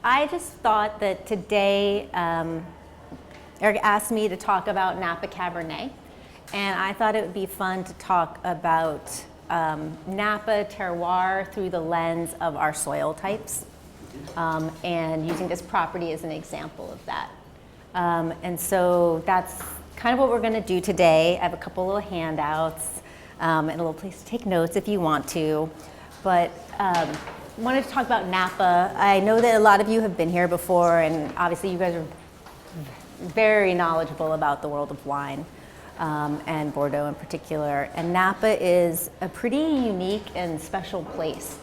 I just thought that today, Eric asked me to talk about Napa Cabernet, and I thought it would be fun to talk about Napa terroir through the lens of our soil types, and using this property as an example of that. And so that's kind of what we're going to do today. I have a couple little handouts and a little place to take notes if you want to. But I wanted to talk about Napa. I know that a lot of you have been here before, and obviously you guys are very knowledgeable about the world of wine, and Bordeaux in particular. And Napa is a pretty unique and special place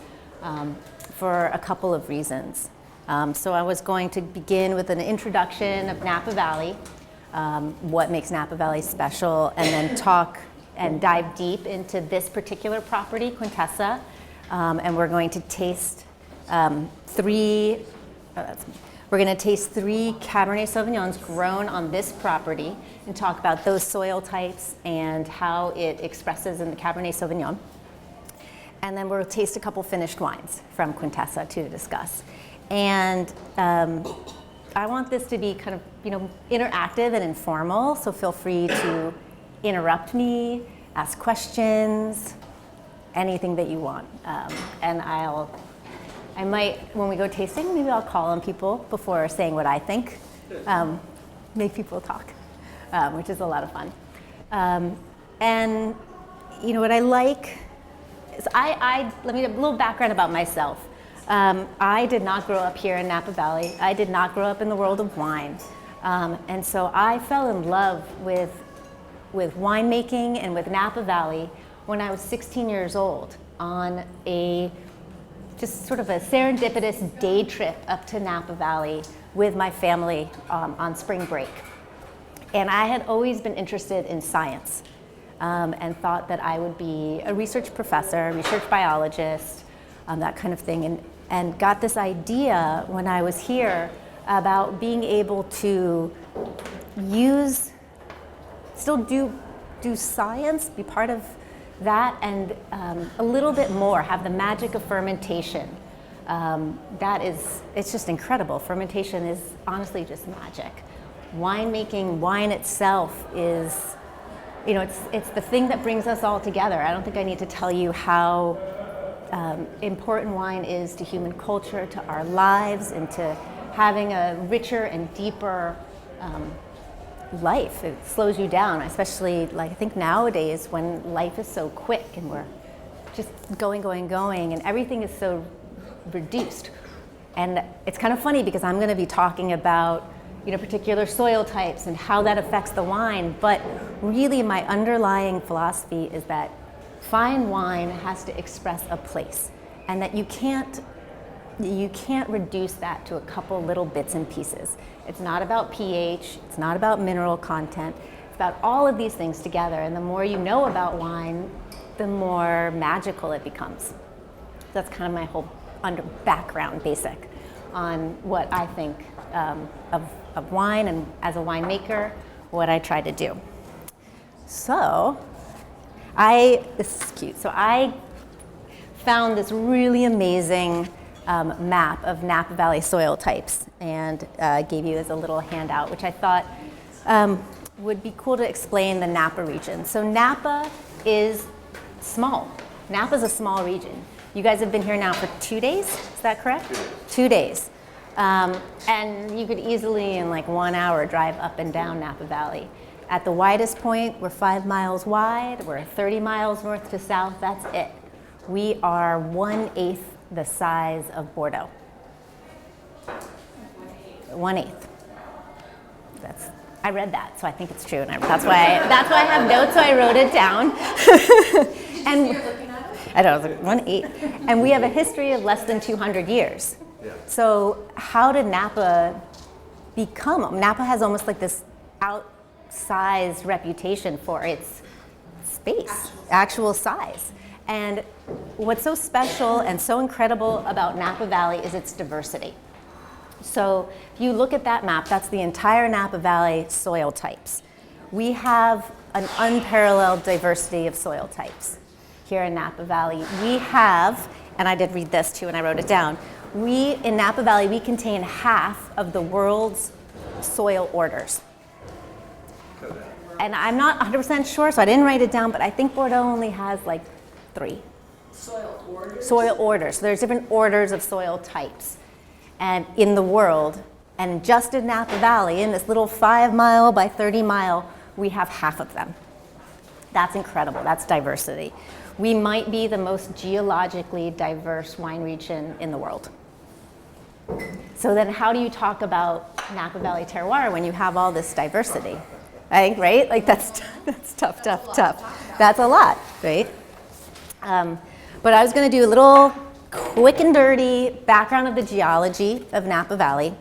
for a couple of reasons. So I was going to begin with an introduction of Napa Valley, what makes Napa Valley special, and then talk and dive deep into this particular property, Quintessa, and we're going to taste three Cabernet Sauvignons grown on this property and talk about those soil types and how it expresses in the Cabernet Sauvignon. And then we'll taste a couple finished wines from Quintessa to discuss. And I want this to be kind of, interactive and informal, so feel free to interrupt me, ask questions, anything that you want. And I might, when we go tasting, maybe I'll call on people before saying what I think, make people talk, which is a lot of fun. And what I like is let me give a little background about myself. I did not grow up here in Napa Valley. I did not grow up in the world of wine. And so I fell in love with winemaking and with Napa Valley when I was 16 years old on just sort of a serendipitous day trip up to Napa Valley with my family on spring break. And I had always been interested in science and thought that I would be a research professor, research biologist, that kind of thing, and got this idea when I was here about being able to still do science, be part of that, and a little bit more, have the magic of fermentation. It's just incredible. Fermentation is honestly just magic. Winemaking, wine itself is, it's the thing that brings us all together. I don't think I need to tell you how important wine is to human culture, to our lives, and to having a richer and deeper life. It slows you down, especially I think nowadays when life is so quick and we're just going, and everything is so reduced. And it's kind of funny because I'm going to be talking about particular soil types and how that affects the wine, but really my underlying philosophy is that fine wine has to express a place, and that you can't reduce that to a couple little bits and pieces. It's not about pH, it's not about mineral content, it's about all of these things together, and the more you know about wine, the more magical it becomes. That's kind of my whole background basic on what I think of wine, and as a winemaker, what I try to do. So, this is cute. So I found this really amazing map of Napa Valley soil types and gave you as a little handout, which I thought would be cool to explain the Napa region. So Napa is small. Napa is a small region. You guys have been here now for 2 days, is that correct? 2 days. And you could easily, in 1 hour, drive up and down Napa Valley. At the widest point, we're 5 miles wide, we're 30 miles north to south, that's it. We are 1/8 the size of Bordeaux. 1/8. I read that, so I think it's true, and that's why I have notes, so I wrote it down. And you're looking at it? I know, it was 1/8. And we have a history of less than 200 years. Yeah. So how did Napa become? Napa has almost this outsized reputation for its space, actual size. And what's so special and so incredible about Napa Valley is its diversity. So if you look at that map, that's the entire Napa Valley soil types. We have an unparalleled diversity of soil types. here in Napa Valley. We have, and I did read this too and I wrote it down, in Napa Valley, we contain half of the world's soil orders. And I'm not 100% sure, so I didn't write it down, but I think Bordeaux only has like 3. Soil orders? Soil orders. So there's different orders of soil types and in the world. And just in Napa Valley, in this little 5 mile by 30 mile, we have half of them. That's incredible. That's diversity. We might be the most geologically diverse wine region in the world. So then how do you talk about Napa Valley terroir when you have all this diversity? I think, right? Like that's tough. That's a lot, right? But I was going to do a little quick and dirty background of the geology of Napa Valley,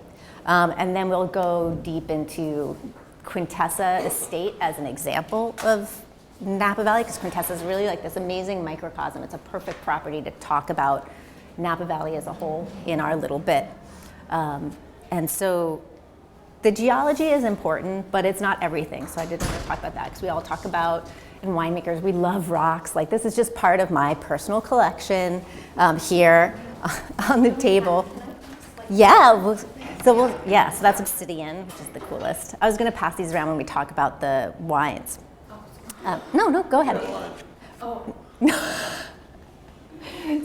and then we'll go deep into Quintessa Estate as an example of Napa Valley, because Quintessa is really like this amazing microcosm. It's a perfect property to talk about Napa Valley as a whole in our little bit. And so the geology is important, but it's not everything. So I didn't want to talk about that because we all talk about, in winemakers, we love rocks. Like this is just part of my personal collection here on the table. Yeah, so that's Obsidian, which is the coolest. I was going to pass these around when we talk about the wines. No, go ahead. Oh.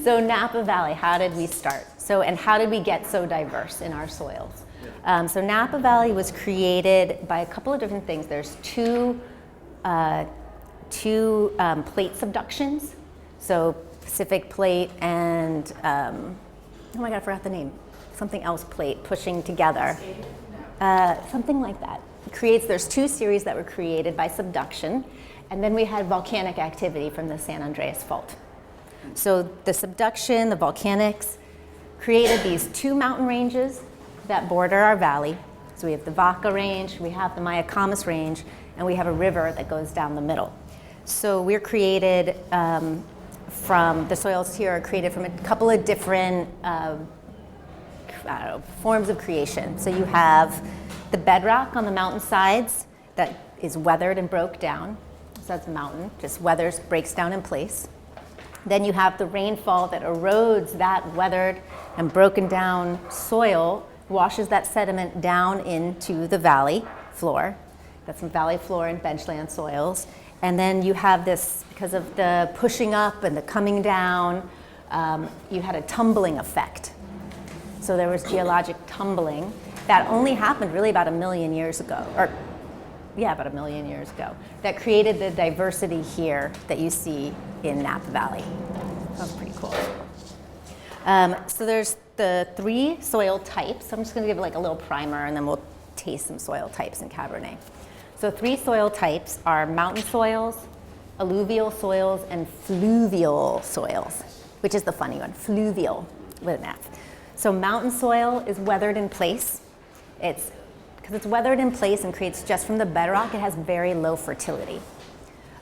So Napa Valley, how did we start? And how did we get so diverse in our soils? So Napa Valley was created by a couple of different things. There's two plate subductions. So Pacific plate and, oh my God, I forgot the name. Something else plate pushing together. Something like that. There's 2 series that were created by subduction. And then we had volcanic activity from the San Andreas Fault. So the subduction, the volcanics, created these 2 mountain ranges that border our valley. So we have the Vaca Range, we have the Mayacamas Range, and we have a river that goes down the middle. So we're created from, the soils here are created from a couple of different forms of creation. So you have the bedrock on the mountain sides that is weathered and broke down. So that's a mountain, just weathers, breaks down in place. Then you have the rainfall that erodes that weathered and broken down soil, washes that sediment down into the valley floor. That's some valley floor and benchland soils. And then you have this, because of the pushing up and the coming down, you had a tumbling effect. So there was geologic tumbling that only happened really about 1 million years ago, about 1 million years ago, that created the diversity here that you see in Napa Valley. That's pretty cool. So there's the 3 soil types. I'm just going to give like a little primer and then we'll taste some soil types in Cabernet. So 3 soil types are mountain soils, alluvial soils, and fluvial soils, which is the funny one, fluvial with an F. So mountain soil is weathered in place. Because it's weathered in place and creates just from the bedrock, it has very low fertility.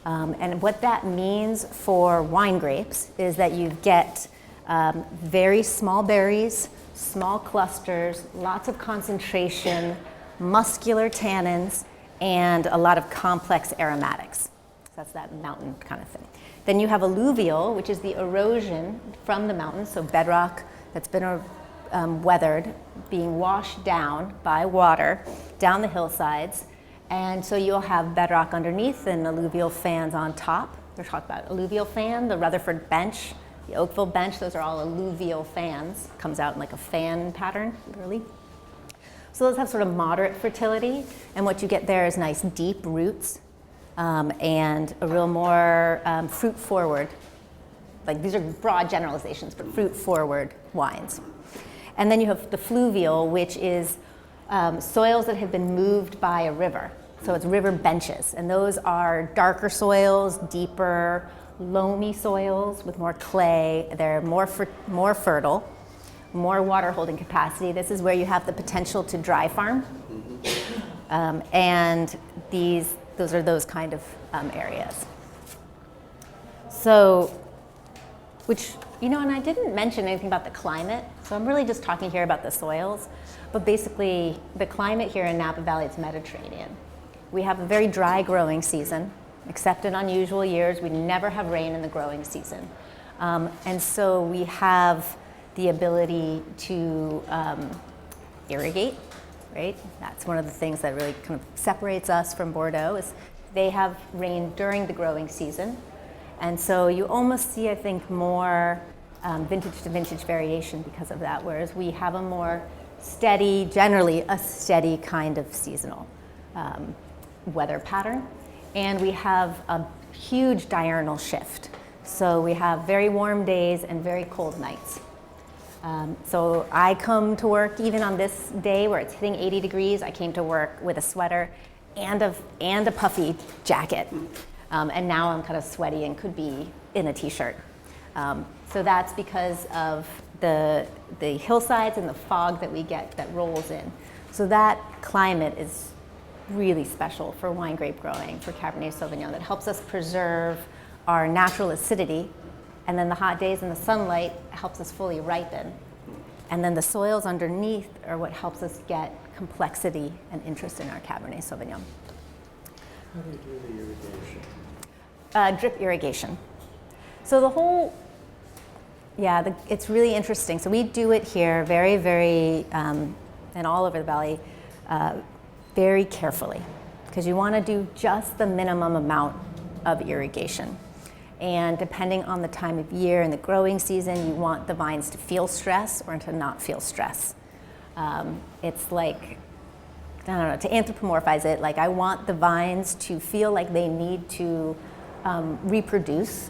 And what that means for wine grapes is that you get very small berries, small clusters, lots of concentration, muscular tannins, and a lot of complex aromatics. So that's that mountain kind of thing. Then you have alluvial, which is the erosion from the mountain, so bedrock that's been weathered, being washed down by water down the hillsides. And so you'll have bedrock underneath and alluvial fans on top. We're talking about alluvial fan, the Rutherford bench, the Oakville bench, those are all alluvial fans. Comes out in like a fan pattern, literally. So those have sort of moderate fertility, and what you get there is nice deep roots and a real more fruit forward, like these are broad generalizations, but fruit forward wines. And then you have the fluvial, which is soils that have been moved by a river. So it's river benches, and those are darker soils, deeper, loamy soils with more clay. They're more fertile, more water holding capacity. This is where you have the potential to dry farm. And those are those kind of areas. So, and I didn't mention anything about the climate, so I'm really just talking here about the soils. But basically, the climate here in Napa Valley is Mediterranean. We have a very dry growing season, except in unusual years. We never have rain in the growing season. And so we have the ability to irrigate, right? That's one of the things that really kind of separates us from Bordeaux is they have rain during the growing season. And so you almost see, I think, more vintage to vintage variation because of that, whereas we have a more steady, generally a steady kind of seasonal weather pattern. And we have a huge diurnal shift. So we have very warm days and very cold nights. So I come to work, even on this day where it's hitting 80 degrees, I came to work with a sweater and a puffy jacket. And now I'm kind of sweaty and could be in a t-shirt. So that's because of the hillsides and the fog that we get that rolls in. So that climate is really special for wine grape growing, for Cabernet Sauvignon, that helps us preserve our natural acidity. And then the hot days and the sunlight helps us fully ripen. And then the soils underneath are what helps us get complexity and interest in our Cabernet Sauvignon. How do you do the irrigation? Drip irrigation. So the whole, it's really interesting. So we do it here very, very, and all over the valley, very carefully, because you want to do just the minimum amount of irrigation. And depending on the time of year and the growing season, you want the vines to feel stress or to not feel stress. It's like, I don't know, to anthropomorphize it, like I want the vines to feel like they need to reproduce,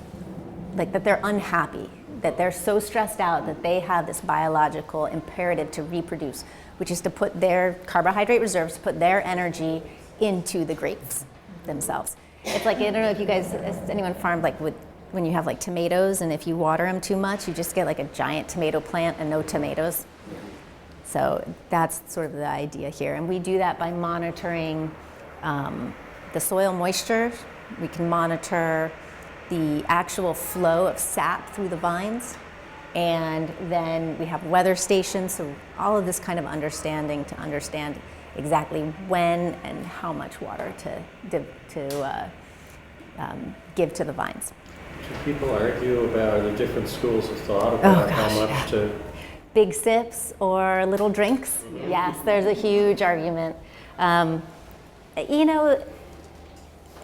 like that they're unhappy, that they're so stressed out that they have this biological imperative to reproduce, which is to put their carbohydrate reserves, put their energy into the grapes themselves. It's like, I don't know if you guys, has anyone farmed like when you have like tomatoes and if you water them too much, you just get like a giant tomato plant and no tomatoes. So that's sort of the idea here. And we do that by monitoring the soil moisture. We can monitor the actual flow of sap through the vines. And then we have weather stations, so all of this kind of understanding to understand exactly when and how much water to give to the vines. Do people argue about the different schools of thought about how much to... Big sips or little drinks? Yes, there's a huge argument.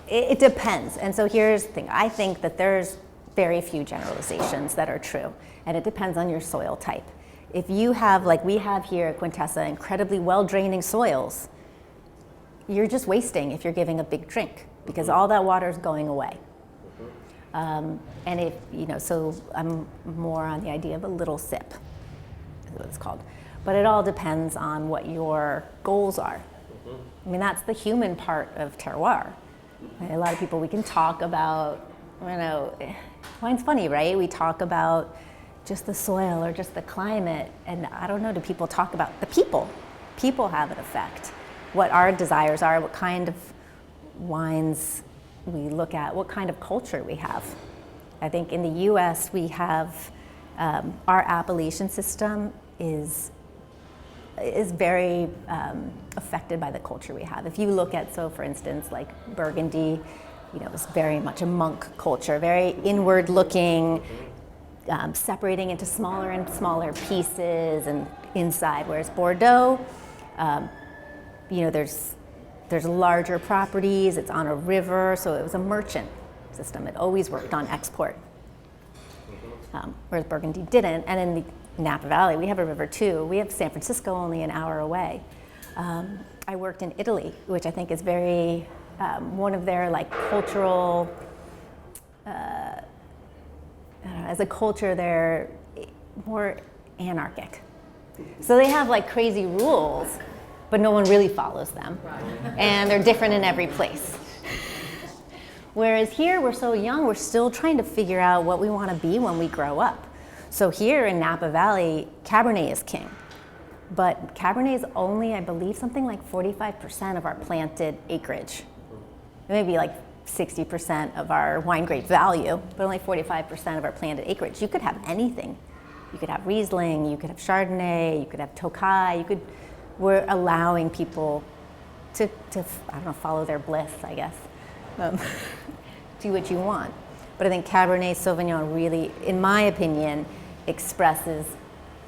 It depends. And so here's the thing. I think that there's very few generalizations that are true, and it depends on your soil type. If you have, like we have here at Quintessa, incredibly well-draining soils, you're just wasting if you're giving a big drink, because all that water is going away. And if, so I'm more on the idea of a little sip, is what it's called. But it all depends on what your goals are. I mean, that's the human part of terroir. A lot of people, we can talk about, wine's funny, right? We talk about just the soil or just the climate, and I don't know, do people talk about the people? People have an effect. What our desires are, what kind of wines we look at, what kind of culture we have. I think in the US we have, our appellation system is very affected by the culture we have. If you look at, so for instance, like Burgundy, it's very much a monk culture, very inward looking, separating into smaller and smaller pieces and inside, whereas Bordeaux, there's larger properties, it's on a river, so it was a merchant system. It always worked on export, whereas Burgundy didn't. And in the Napa Valley, we have a river too. We have San Francisco only an hour away. I worked in Italy, which I think is very, one of their like cultural, as a culture, they're more anarchic. So they have like crazy rules, but no one really follows them. And they're different in every place. Whereas here, we're so young, we're still trying to figure out what we want to be when we grow up. So here in Napa Valley, Cabernet is king. But Cabernet is only, I believe, something like 45% of our planted acreage. Maybe like 60% of our wine grape value, but only 45% of our planted acreage. You could have anything. You could have Riesling, you could have Chardonnay, you could have Tokai, we're allowing people to follow their bliss, I guess. do what you want. But I think Cabernet Sauvignon really, in my opinion, expresses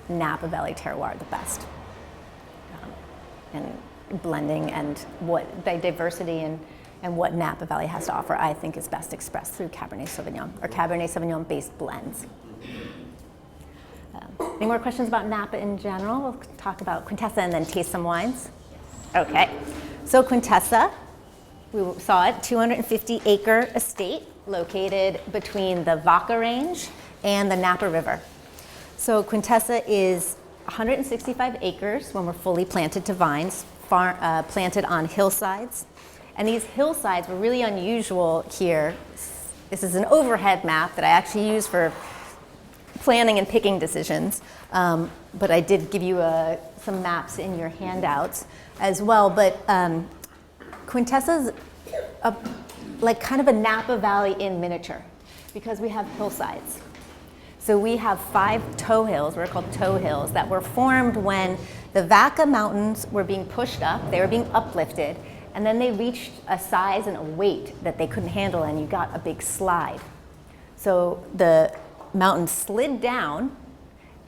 Napa Valley terroir the best. And blending and what the diversity and what Napa Valley has to offer, I think is best expressed through Cabernet Sauvignon or Cabernet Sauvignon based blends. Any more questions about Napa in general? We'll talk about Quintessa and then taste some wines. Okay, so Quintessa, we saw it, 250-acre estate located between the Vaca Range and the Napa River. So Quintessa is 165 acres when we're fully planted to vines, planted on hillsides. And these hillsides were really unusual here. This is an overhead map that I actually use for planning and picking decisions. But I did give you some maps in your handouts as well. But Quintessa's like kind of a Napa Valley in miniature because we have hillsides. So we have 5 toe hills, what are called toe hills, that were formed when the Vaca Mountains were being pushed up, they were being uplifted, and then they reached a size and a weight that they couldn't handle, and you got a big slide. So the mountain slid down,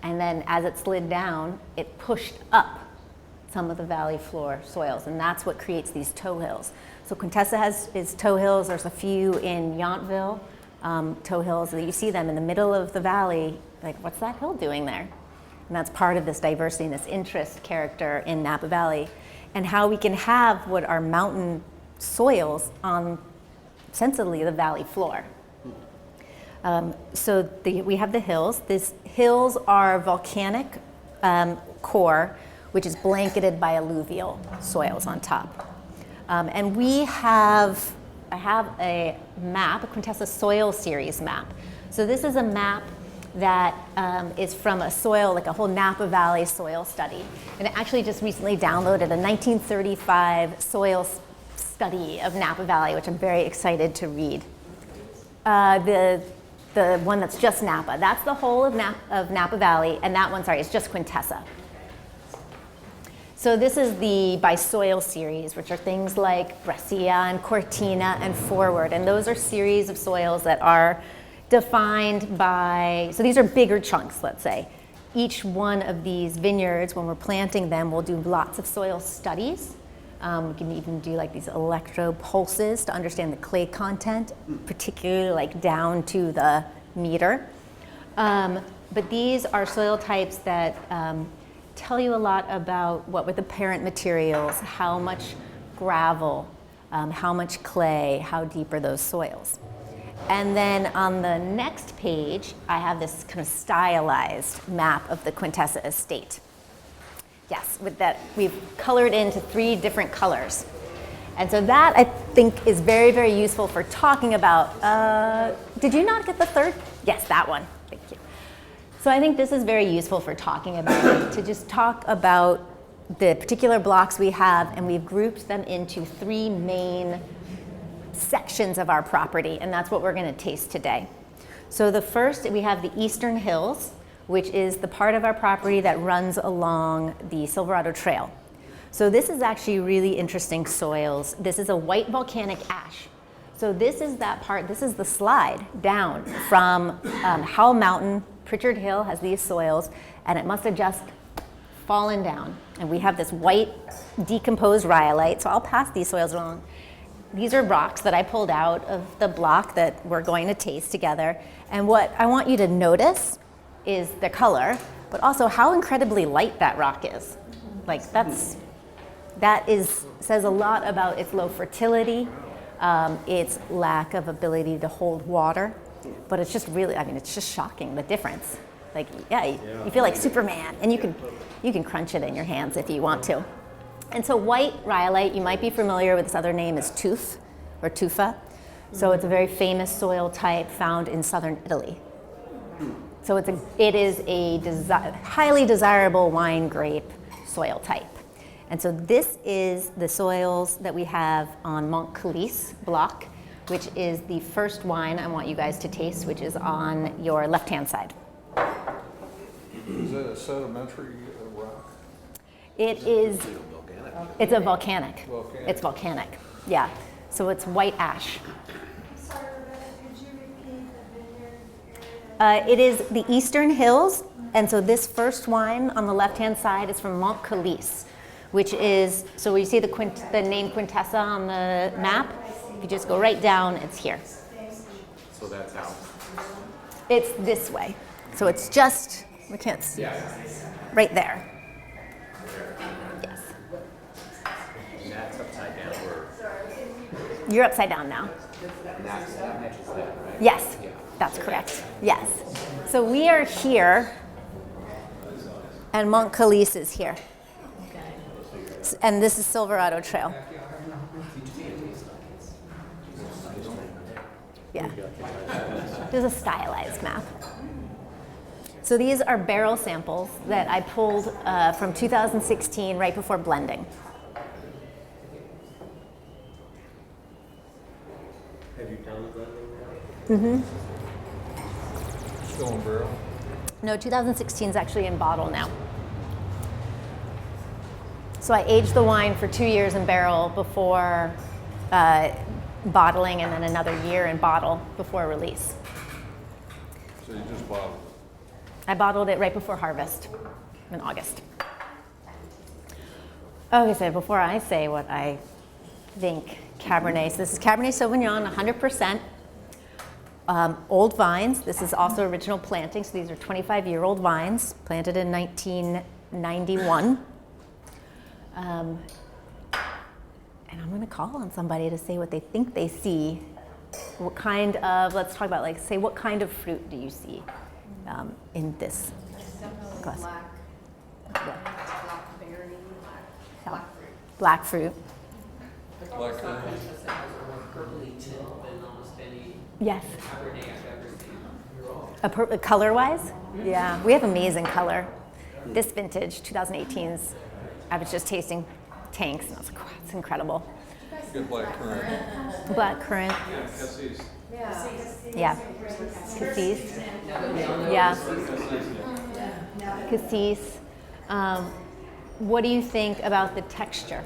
and then as it slid down, it pushed up some of the valley floor soils, and that's what creates these toe hills. So Quintessa has its toe hills. There's a few in Yountville, toe hills that you see them in the middle of the valley. Like, what's that hill doing there? And that's part of this diversity and this interest character in Napa Valley, and how we can have what are mountain soils on ostensibly the valley floor. We have the hills. These hills are volcanic core, which is blanketed by alluvial soils on top. And I have a map, a Quintessa Soil Series map. So this is a map that is from a soil, like a whole Napa Valley soil study. And I actually just recently downloaded a 1935 soil study of Napa Valley, which I'm very excited to read. The one that's just Napa. That's the whole of Napa Valley, and that one, sorry, is just Quintessa. So this is the by soil series, which are things like Brescia and Cortina and Forward, and those are series of soils that are defined by, so these are bigger chunks, let's say. Each one of these vineyards, when we're planting them, we'll do lots of soil studies. We can even do like these electropulses to understand the clay content, particularly like down to the meter. But these are soil types that tell you a lot about what were the parent materials, how much gravel, how much clay, how deep are those soils. And then on the next page, I have this kind of stylized map of the Quintessa estate. Yes, with that, we've colored into 3 different colors. And so that, I think, is very, very useful for talking about, did you not get the third? Yes, that one, thank you. So I think this is very useful for talking about, to just talk about the particular blocks we have, and we've grouped them into 3 main sections of our property, and that's what we're gonna taste today. So the first, we have the Eastern Hills, which is the part of our property that runs along the Silverado Trail. So this is actually really interesting soils. This is a white volcanic ash. So this is that part, this is the slide down from Howell Mountain. Pritchard Hill has these soils, and it must have just fallen down. And we have this white decomposed rhyolite, so I'll pass these soils along. These are rocks that I pulled out of the block that we're going to taste together. And what I want you to notice is the color, but also how incredibly light that rock is. Like says a lot about its low fertility, its lack of ability to hold water, but it's just really, I mean, it's just shocking, the difference. Like, yeah, you feel like Superman, and you can crunch it in your hands if you want to. And so white rhyolite, you might be familiar with this other name, is tooth or tufa. So it's a very famous soil type found in southern Italy. So it is a highly desirable wine grape soil type. And so this is the soils that we have on Montcalise block, which is the first wine I want you guys to taste, which is on your left-hand side. Is that a sedimentary rock? It is, it's a volcanic. It's volcanic, yeah. So it's white ash. Sorry, Rebecca, It is the Eastern Hills, and so this first wine on the left-hand side is from Montcalise, which is, so you see the name Quintessa on the map? If you just go right down, it's here. So that's how. It's this way. So it's just, we can't see, right there. Yes. And that's upside down. You're upside down now. That matches that, right? Yes, Yeah. that's correct. Yes. So we are here, and Montcalise is here. And this is Silverado Trail. Yeah. There's a stylized map. So these are barrel samples that I pulled from 2016 right before blending. Have you done blending now? Still in barrel? No, 2016 is actually in bottle now. So I aged the wine for 2 years in barrel before bottling, and then another year in bottle before release. So you just bottled it? I bottled it right before harvest in August. Okay, so before I say what I think Cabernet, so this is Cabernet Sauvignon, 100%. Old vines. This is also original planting, so these are 25-year-old vines planted in 1991. And I'm going to call on somebody to say what they think they see. What kind of, let's talk about, like, say, what kind of fruit do you see in this glass? Blackberry, black fruit. Black fruit. Black It's not just that has a more purpley tint than almost any Yes. Cabernet I've ever seen. Color-wise? Yeah, we have amazing color. This vintage, 2018's, I was just tasting tanks, and I was like, wow, it's incredible. Good black currant. Black currant. Cassis. Yeah. Cassis. Yeah. Cassis. What do you think about the texture?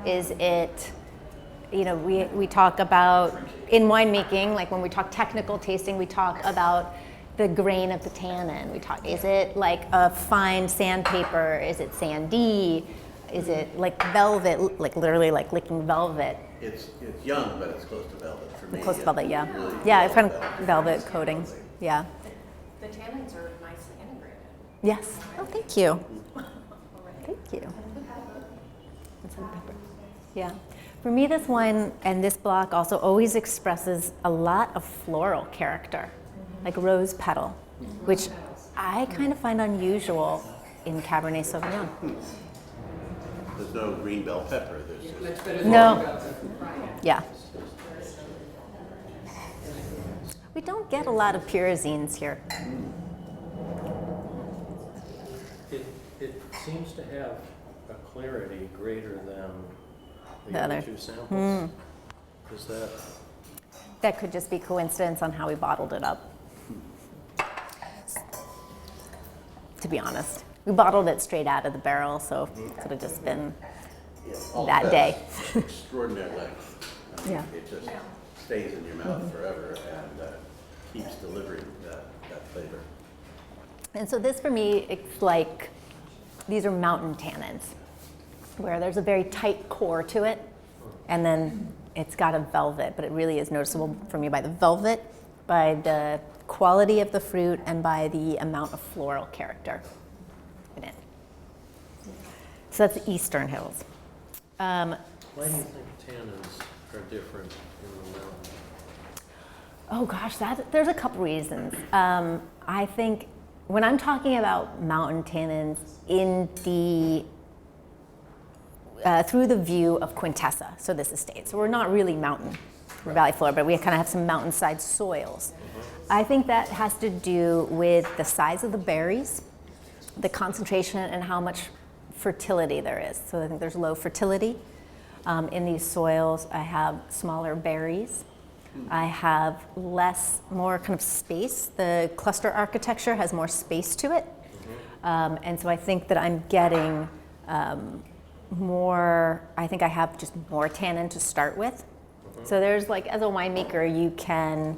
Is it, you know, we talk about, in winemaking, like when we talk technical tasting, we talk about the grain of the tannin. We talk, is it like a fine sandpaper? Is it sandy? Is it like velvet, like literally like licking velvet? It's young, but it's close to velvet for me. Close to velvet, yeah. Really Yeah, it's kind velvet. of velvet coating. Yeah. The tannins are nicely integrated. Yes. Oh, thank you. Thank you. And some pepper. Yeah. For me, this wine and this block also always expresses a lot of floral character, like rose petal, which I kind of find unusual in Cabernet Sauvignon. There's no green bell pepper. There's just No. Yeah. We don't get a lot of pyrazines here. It seems to have a clarity greater than The the other. other two samples. Is that? That could just be coincidence on how we bottled it up. To be honest, we bottled it straight out of the barrel, so it could have just been all that the day. extraordinary length. I mean, Yeah. It just stays in your mouth forever and keeps delivering that flavor. And so this for me, it's like, these are mountain tannins, where there's a very tight core to it, and then it's got a velvet, but it really is noticeable for me by the velvet, by the quality of the fruit, and by the amount of floral character in it. So that's the Eastern Hills. Why do you think tannins are different in the mountain? Oh gosh, there's a couple reasons. I think when I'm talking about mountain tannins in the through the view of Quintessa, so this estate. So we're not really mountain, we're valley floor, but we kind of have some mountainside soils. I think that has to do with the size of the berries, the concentration, and how much fertility there is. So I think there's low fertility in these soils. I have smaller berries. I have more kind of space. The cluster architecture has more space to it. And so I think that I'm getting I think I have just more tannin to start with. So there's like, as a winemaker, you can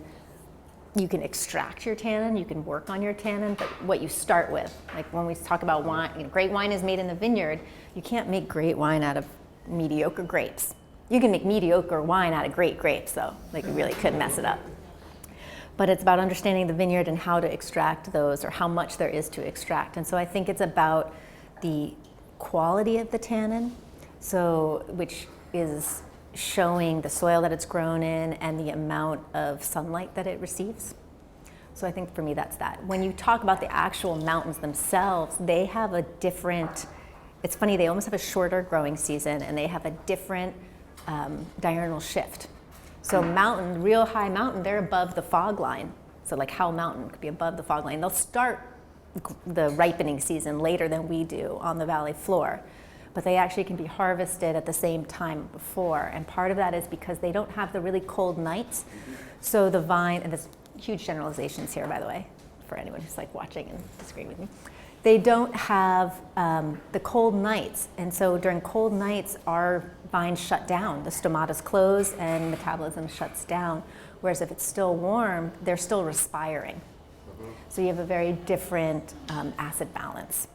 You can extract your tannin, you can work on your tannin, but what you start with, like when we talk about wine, great wine is made in the vineyard. You can't make great wine out of mediocre grapes. You can make mediocre wine out of great grapes, though. Like you really could mess it up. But it's about understanding the vineyard and how to extract those, or how much there is to extract. And so I think it's about the quality of the tannin, so which is showing the soil that it's grown in and the amount of sunlight that it receives. So I think for me that's that. When you talk about the actual mountains themselves, they have a different, it's funny, they almost have a shorter growing season and they have a different diurnal shift. So mountain, real high mountain, they're above the fog line. So like Howell Mountain could be above the fog line. They'll start the ripening season later than we do on the valley floor. But they actually can be harvested at the same time before. And part of that is because they don't have the really cold nights. So the vine, and there's huge generalizations here, by the way, for anyone who's like watching and disagreeing with me. They don't have the cold nights. And so during cold nights, our vines shut down. The stomatas close and metabolism shuts down. Whereas if it's still warm, they're still respiring. So you have a very different acid balance.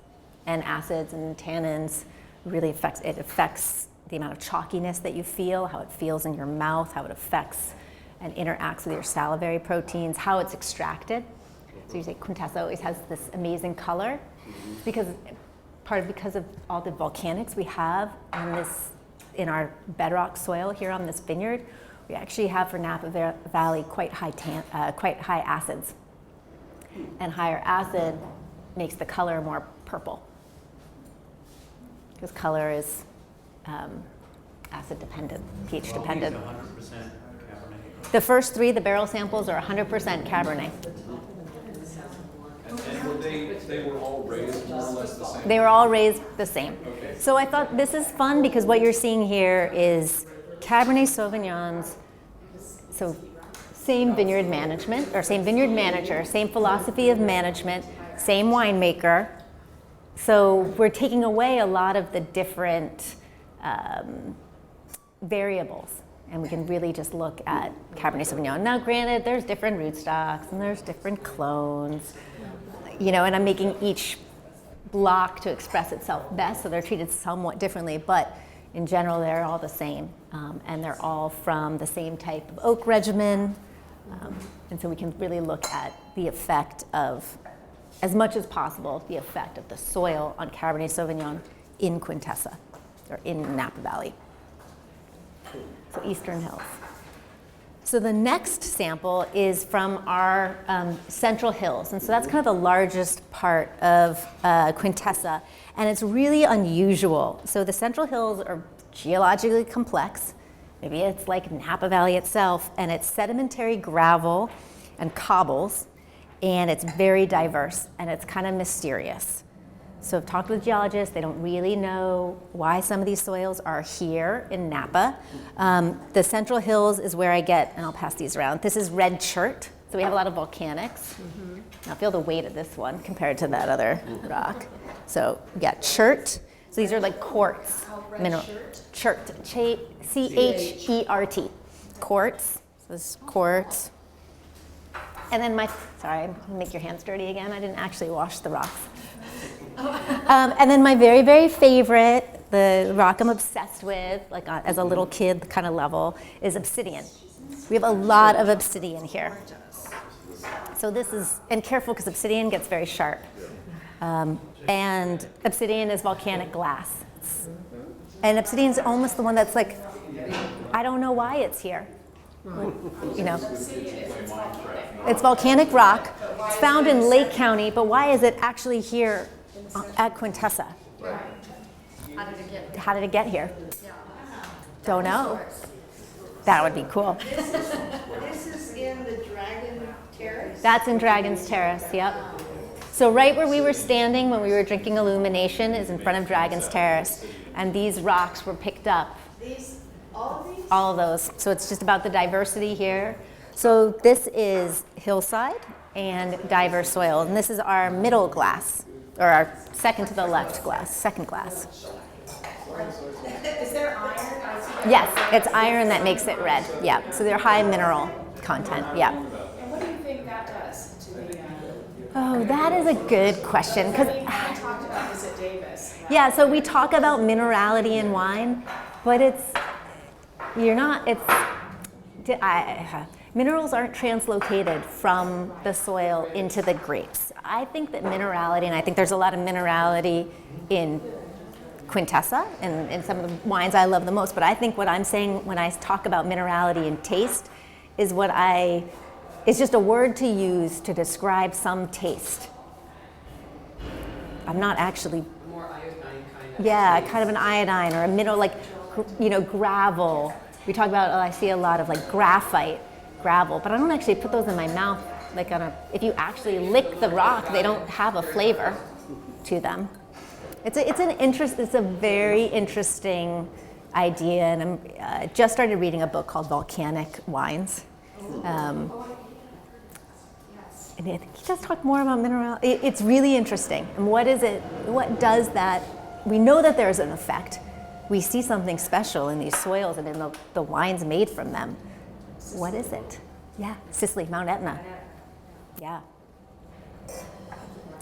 And acids and tannins really affects the amount of chalkiness that you feel, how it feels in your mouth, how it affects and interacts with your salivary proteins, how it's extracted. So you say Quintessa always has this amazing color because of all the volcanics we have in our bedrock soil here on this vineyard. We actually have for Napa Valley quite high acids, and higher acid makes the color more purple. Because color is acid dependent, pH dependent. 100% Cabernet. The first three, the barrel samples, are 100% Cabernet. And they were all raised more or less the same? They were all raised the same. Okay. So I thought this is fun because what you're seeing here is Cabernet Sauvignons, so same vineyard management, or same vineyard manager, same philosophy of management, same winemaker. So we're taking away a lot of the different variables, and we can really just look at Cabernet Sauvignon. Now, granted, there's different rootstocks and there's different clones, and I'm making each block to express itself best, so they're treated somewhat differently, but in general, they're all the same, and they're all from the same type of oak regimen, and so we can really look at the effect of, as much as possible, the effect of the soil on Cabernet Sauvignon in Quintessa, or in Napa Valley. So Eastern Hills. So the next sample is from our Central Hills, and so that's kind of the largest part of Quintessa, and it's really unusual. So the Central Hills are geologically complex. Maybe it's like Napa Valley itself, and it's sedimentary gravel and cobbles, and it's very diverse, and it's kind of mysterious. So I've talked with geologists, they don't really know why some of these soils are here in Napa. The Central Hills is where I get, and I'll pass these around, this is red chert, so we have a lot of volcanics. Now feel the weight of this one compared to that other rock. So we got chert, so these are like quartz mineral. Chert, C-H-E-R-T, quartz, so this is quartz. And then sorry, I'm gonna make your hands dirty again, I didn't actually wash the rocks. And then my very, very favorite, the rock I'm obsessed with, like as a little kid kind of level, is obsidian. We have a lot of obsidian here. So this is, and careful because obsidian gets very sharp. And obsidian is volcanic glass. And obsidian is almost the one that's like, I don't know why it's here. It's volcanic rock. It's found in Lake County, but why is it actually here at Quintessa? How did it get here? Don't know. That would be cool. This is in the Dragon Terrace? That's in Dragon's Terrace, yep. So right where we were standing when we were drinking Illumination is in front of Dragon's Terrace, and these rocks were picked up. All of these? All of those. So it's just about the diversity here. So this is hillside and diverse soil, and this is our middle glass, or our second to the left glass, second glass. Is there iron? Yes, it's iron that makes it red. Yeah, so they're high mineral content. Yeah. And what do you think that Oh, that is a good question. I mean, we talked about this at Davis. Yeah, so we talk about minerality in wine, but minerals aren't translocated from the soil into the grapes. I think that minerality, and I think there's a lot of minerality in Quintessa and in some of the wines I love the most, but I think what I'm saying when I talk about minerality in taste is it's just a word to use to describe some taste. I'm not actually, More iodine kind of. yeah, kind of an iodine or a mineral, like, gravel. We talk about, I see a lot of like graphite, gravel, but I don't actually put those in my mouth. Like if you actually lick the rock, they don't have a flavor to them. It's a very interesting idea, and I just started reading a book called Volcanic Wines. And I think he does talk more about mineral. It's really interesting. And what is it? What does that? We know that there's an effect. We see something special in these soils and in the wines made from them. What is it? Yeah, Sicily, Mount Etna. Yeah.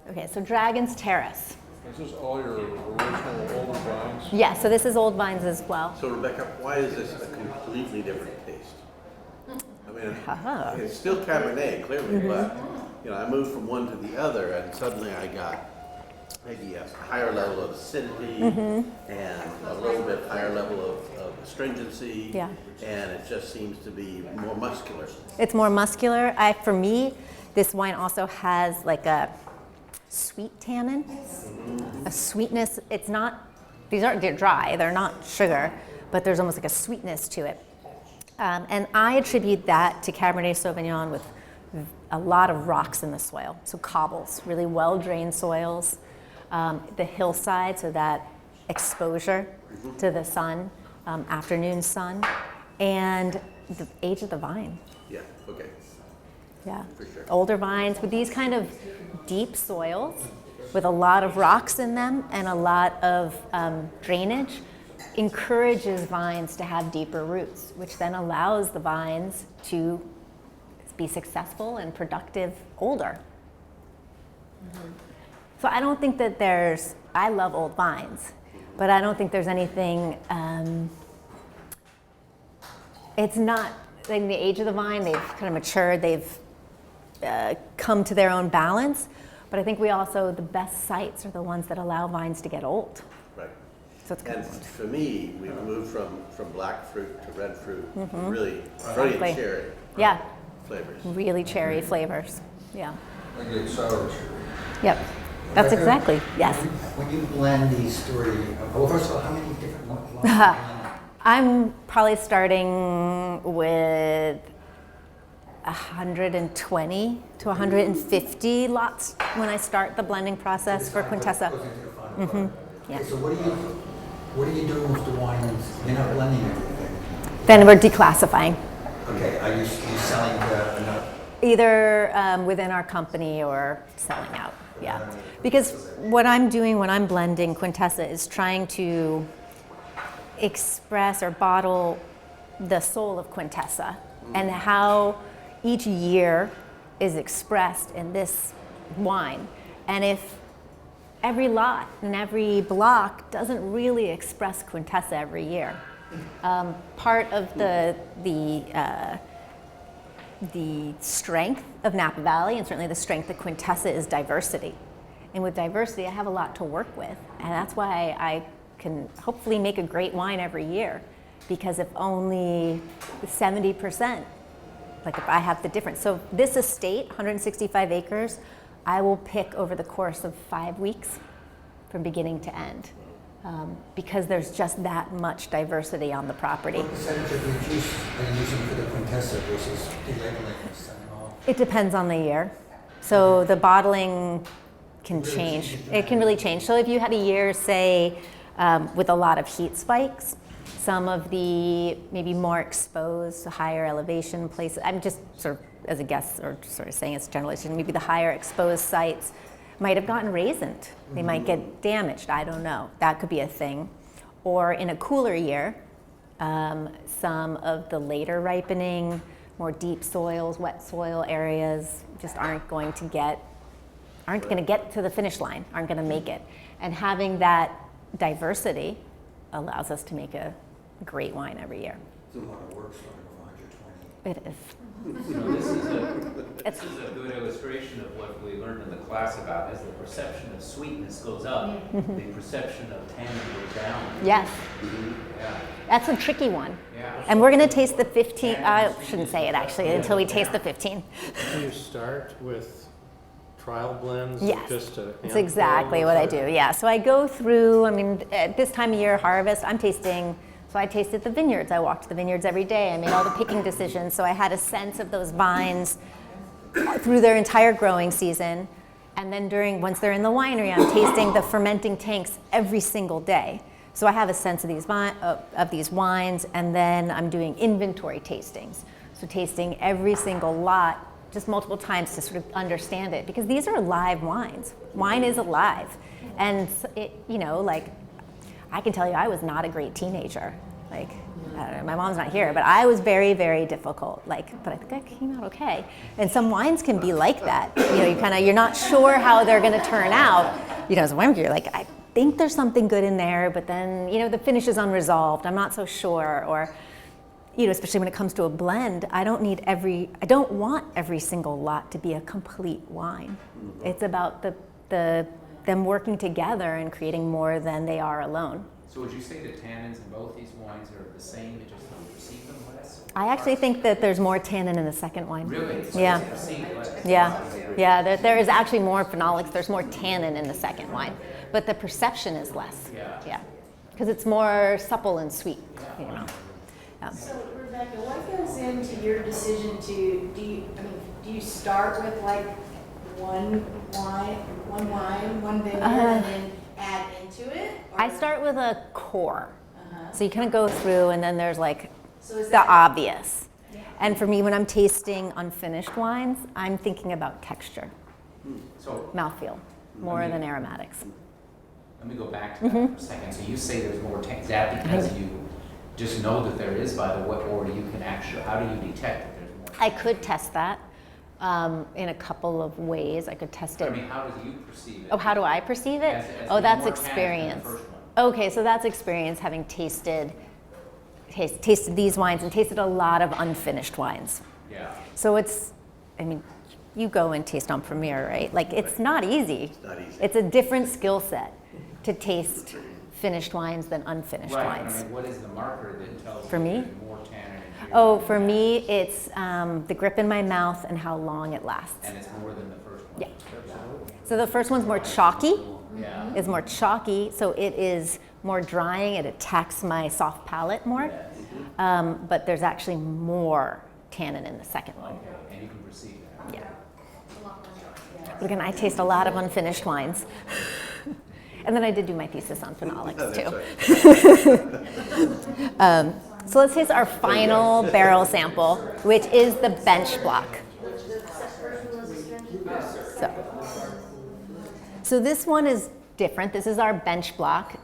Okay, so Dragon's Terrace. Is this all your original older vines? Yeah, so this is old vines as well. So Rebecca, why is this a completely different taste? I mean, Uh-huh. it's still Cabernet, clearly, but, I moved from one to the other, and suddenly I got maybe a higher level of acidity and a little bit higher level of astringency. Yeah. And it just seems to be more muscular. It's more muscular. For me, this wine also has like a sweet tannin, a sweetness. They're dry, they're not sugar, but there's almost like a sweetness to it. And I attribute that to Cabernet Sauvignon with a lot of rocks in the soil. So cobbles, really well-drained soils, the hillside, so that exposure to the sun, afternoon sun, and the age of the vine. Yeah, okay. Yeah, For sure. older vines with these kind of deep soils with a lot of rocks in them and a lot of drainage encourages vines to have deeper roots, which then allows the vines to be successful and productive older. So I don't think that I love old vines, but I don't think there's anything, it's not, like in the age of the vine, they've kind of matured, they've come to their own balance, but I think the best sites are the ones that allow vines to get old. Right. So it's kind And of, for me, we've moved from black fruit to red fruit, really Exactly. brilliant cherry yeah, flavors. really cherry flavors, yeah. I get sour cherry. Yep, that's Rebecca, exactly, yes. When you blend these first of all, how many different wines do you blend? I'm probably starting with 120 to 150 lots when I start the blending process for Quintessa. Goes into the final product. Yeah. Okay, so what are you doing with the wines? You're not blending everything. Then we're declassifying, Okay, are you selling enough? either within our company or selling out, yeah. Because what I'm doing when I'm blending Quintessa is trying to express or bottle the soul of Quintessa and how each year is expressed in this wine. And if every lot and every block doesn't really express Quintessa every year, part of the strength of Napa Valley and certainly the strength of Quintessa is diversity. And with diversity, I have a lot to work with. And that's why I can hopefully make a great wine every year, because if only 70%, like if I have the difference. So this estate, 165 acres, I will pick over the course of 5 weeks from beginning to end, because there's just that much diversity on the property. What percentage of your juice are you using for the Quintessa versus delabeling and selling off? It depends on the year. So the bottling can change. It can really change. So if you had a year, say, with a lot of heat spikes, some of the maybe more exposed, higher elevation places, I'm just sort of as a guess or sort of saying it's generalization, maybe the higher exposed sites might have gotten raisined. They might get damaged, I don't know. That could be a thing. Or in a cooler year, some of the later ripening, more deep soils, wet soil areas just aren't going to get aren't going to get to the finish line, aren't going to make it. And having that diversity allows us to make a great wine every year. It's a lot of work starting with 120. It is. This is a good illustration of what we learned in the class about as the perception of sweetness goes up, the perception of tannin goes down. Yes. Yeah. That's a tricky one. Yeah. And we're going to taste the 15. I shouldn't say it actually until we taste the 15. Do you start with trial blends? Yes, Just a that's handful? exactly what I do. Yeah, so I go through, I mean, at this time of year, harvest, I'm tasting, so I tasted the vineyards. I walked the vineyards every day. I made all the picking decisions, so I had a sense of those vines through their entire growing season. And then once they're in the winery, I'm tasting the fermenting tanks every single day. So I have a sense of these wines, and then I'm doing inventory tastings. So tasting every single lot just multiple times to sort of understand it, because these are live wines. Wine is alive. And it, like, I can tell you I was not a great teenager. Like, I don't know, my mom's not here, but I was very, very difficult. Like, but I think I came out okay. And some wines can be like that. You're not sure how they're gonna turn out. As a winemaker, you're like, I think there's something good in there, but then, the finish is unresolved. I'm not so sure. Or, especially when it comes to a blend, I don't want every single lot to be a complete wine. It's about them working together and creating more than they are alone. So would you say the tannins in both these wines are the same, you just don't perceive them less? I actually think that there's more tannin in the second wine. Really? So Yeah. it's perceived less? Yeah. There is actually more phenolics. There's more tannin in the second wine, but the perception is less. Yeah. Because it's more supple and sweet. So Rebekah, what goes into your decision to, do you start with like one wine, one vineyard, and then add into it? Or? I start with a core. So you kind of go through, and then there's like So is the that- obvious. And for me, when I'm tasting unfinished wines, I'm thinking about texture, So mouthfeel, more than aromatics. let me go back to that for a second. So you say there's more tannin. Is that because you just know that there is by the way, or you can actually, how do you detect that there's more? I could test that in a couple of ways. I could test it. I mean, how do you perceive it? Oh, how do I perceive it? As Oh, being that's more tannin than the experience. first one. Okay, so that's experience, having tasted these wines and tasted a lot of unfinished wines. Yeah. So you go and taste on Premier, right? Like, it's not easy. It's not easy. It's a different skill set to taste finished wines than unfinished Right. wines. I mean, what is the marker that tells For you me? there's more tannin in here? Oh, for me, it's the grip in my mouth and how long it lasts. And it's more than the first one? Yeah. So the first one's more chalky. Yeah. Is more chalky, so it is more drying. It attacks my soft palate more. But there's actually more tannin in the second one. Okay, and you can perceive that. Yeah. But again, I taste a lot of unfinished wines. And then I did do my thesis on phenolics too. So let's taste our final barrel sample, which is the bench block. So this one is different. This is our bench block.